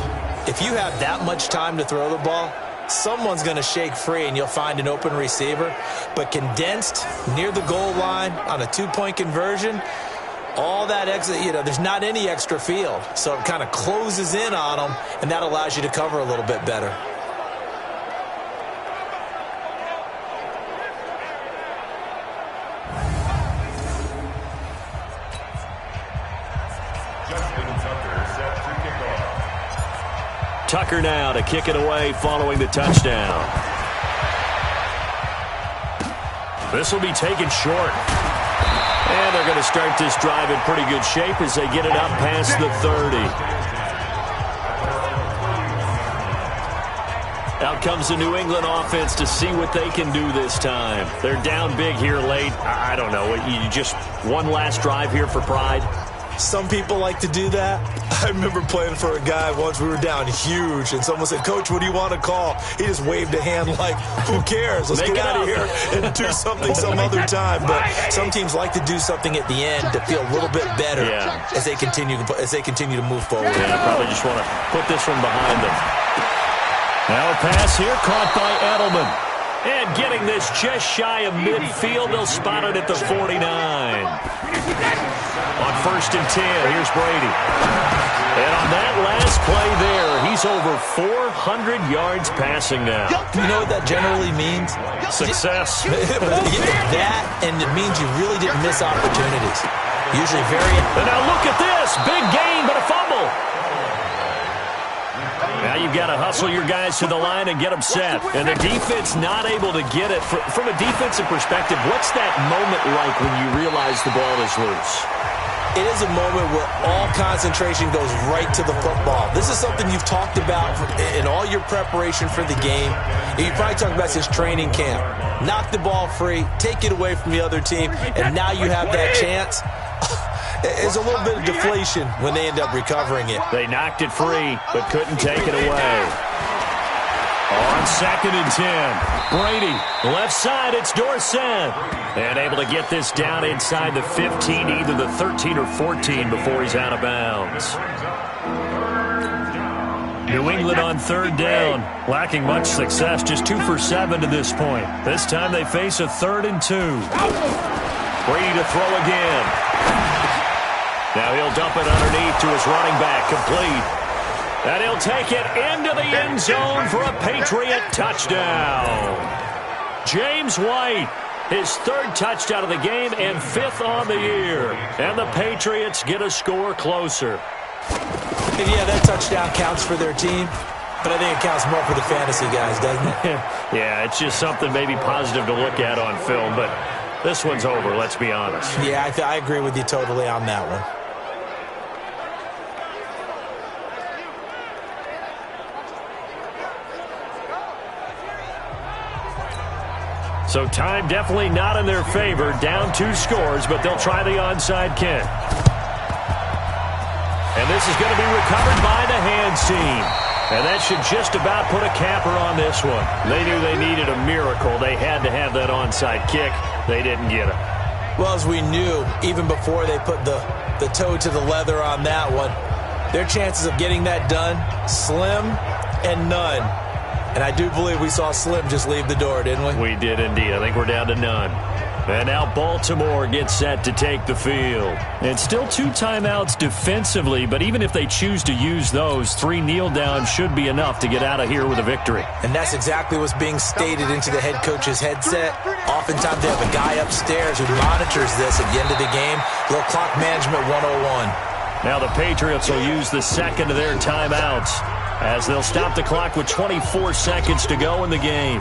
if you have that much time to throw the ball, someone's going to shake free and you'll find an open receiver. But condensed near the goal line on a 2-point conversion, all that there's not any extra field. So it kind of closes in on them, and that allows you to cover a little bit better. Tucker now to kick it away following the touchdown. This will be taken short. And they're going to start this drive in pretty good shape as they get it up past the 30. Out comes the New England offense to see what they can do this time. They're down big here late. I don't know. You just one last drive here for pride? Some people like to do that. I remember playing for a guy once. We were down huge, and someone said, "Coach, what do you want to call?" He just waved a hand like, "Who cares? Let's get out of here and do something some other time." But some teams like to do something at the end to feel a little bit better as they continue to move forward. Yeah, probably just want to put this one behind them. Now a pass here caught by Edelman. And getting this just shy of midfield, they'll spot it at the 49. On 1st and 10, here's Brady. And on that last play there, he's over 400 yards passing now. You know what that generally means? Success. That, and it means you really didn't miss opportunities. Usually very... And now look at this. Big gain, but a fumble. Now you've got to hustle your guys to the line and get them set. And the defense not able to get it. From a defensive perspective, what's that moment like when you realize the ball is loose? It is a moment where all concentration goes right to the football. This is something you've talked about in all your preparation for the game. You probably talked about this training camp. Knock the ball free, take it away from the other team, and now you have that chance. There's a little bit of deflation when they end up recovering it. They knocked it free, but couldn't take it away. On 2nd and 10, Brady, left side, it's Dorsett. And able to get this down inside the 15, either the 13 or 14 before he's out of bounds. New England on 3rd down, lacking much success, just 2 for 7 to this point. This time they face a 3rd and 2. Brady to throw again. Now he'll dump it underneath to his running back, complete. And he'll take it into the end zone for a Patriot touchdown. James White, his 3rd touchdown of the game and 5th on the year. And the Patriots get a score closer. And yeah, that touchdown counts for their team, but I think it counts more for the fantasy guys, doesn't it? Yeah, it's just something maybe positive to look at on film, but this one's over, let's be honest. Yeah, I agree with you totally on that one. So time definitely not in their favor. Down 2 scores, but they'll try the onside kick. And this is going to be recovered by the hands team. And that should just about put a capper on this one. They knew they needed a miracle. They had to have that onside kick. They didn't get it. Well, as we knew, even before they put the toe to the leather on that one, their chances of getting that done, slim and none. And I do believe we saw Slim just leave the door, didn't we? We did indeed. I think we're down to none. And now Baltimore gets set to take the field. It's still 2 timeouts defensively, but even if they choose to use those, 3 kneel downs should be enough to get out of here with a victory. And that's exactly what's being stated into the head coach's headset. Oftentimes they have a guy upstairs who monitors this at the end of the game. A little clock management 101. Now the Patriots will use the 2nd of their timeouts as they'll stop the clock with 24 seconds to go in the game.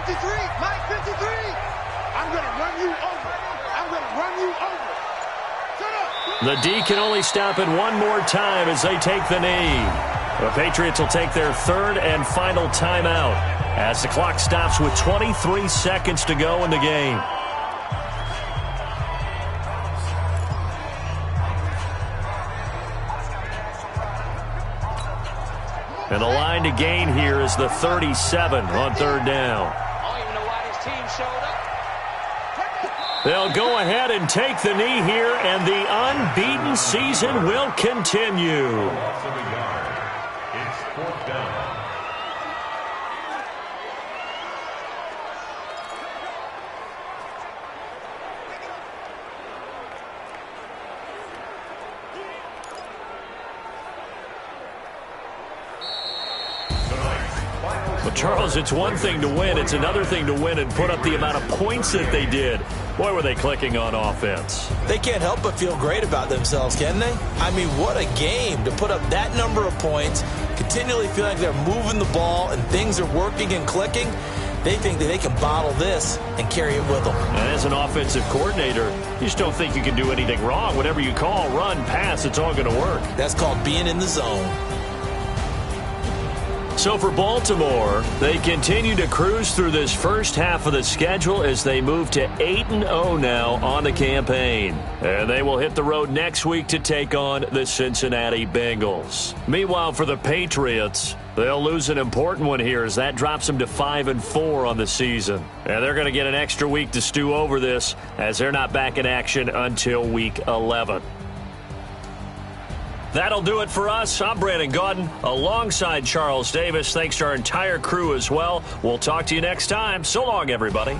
Mike 53. I'm going to run you over. I'm going to run you over. Shut up. The D can only stop it one more time as they take the knee. The Patriots will take their third and final timeout as the clock stops with 23 seconds to go in the game. And the line to gain here is the 37 on third down. I don't even know why this team showed up. They'll go ahead and take the knee here, and the unbeaten season will continue. Loss of a yard. It's fourth down. Well, Charles, it's one thing to win. It's another thing to win and put up the amount of points that they did. Boy, were they clicking on offense. They can't help but feel great about themselves, can they? I mean, what a game to put up that number of points, continually feel like they're moving the ball and things are working and clicking. They think that they can bottle this and carry it with them. And as an offensive coordinator, you just don't think you can do anything wrong. Whatever you call, run, pass, it's all going to work. That's called being in the zone. So for Baltimore, they continue to cruise through this first half of the schedule as they move to 8-0 now on the campaign. And they will hit the road next week to take on the Cincinnati Bengals. Meanwhile, for the Patriots, they'll lose an important one here as that drops them to 5-4 on the season. And they're going to get an extra week to stew over this as they're not back in action until week 11. That'll do it for us. I'm Brandon Gaudin alongside Charles Davis. Thanks to our entire crew as well. We'll talk to you next time. So long, everybody.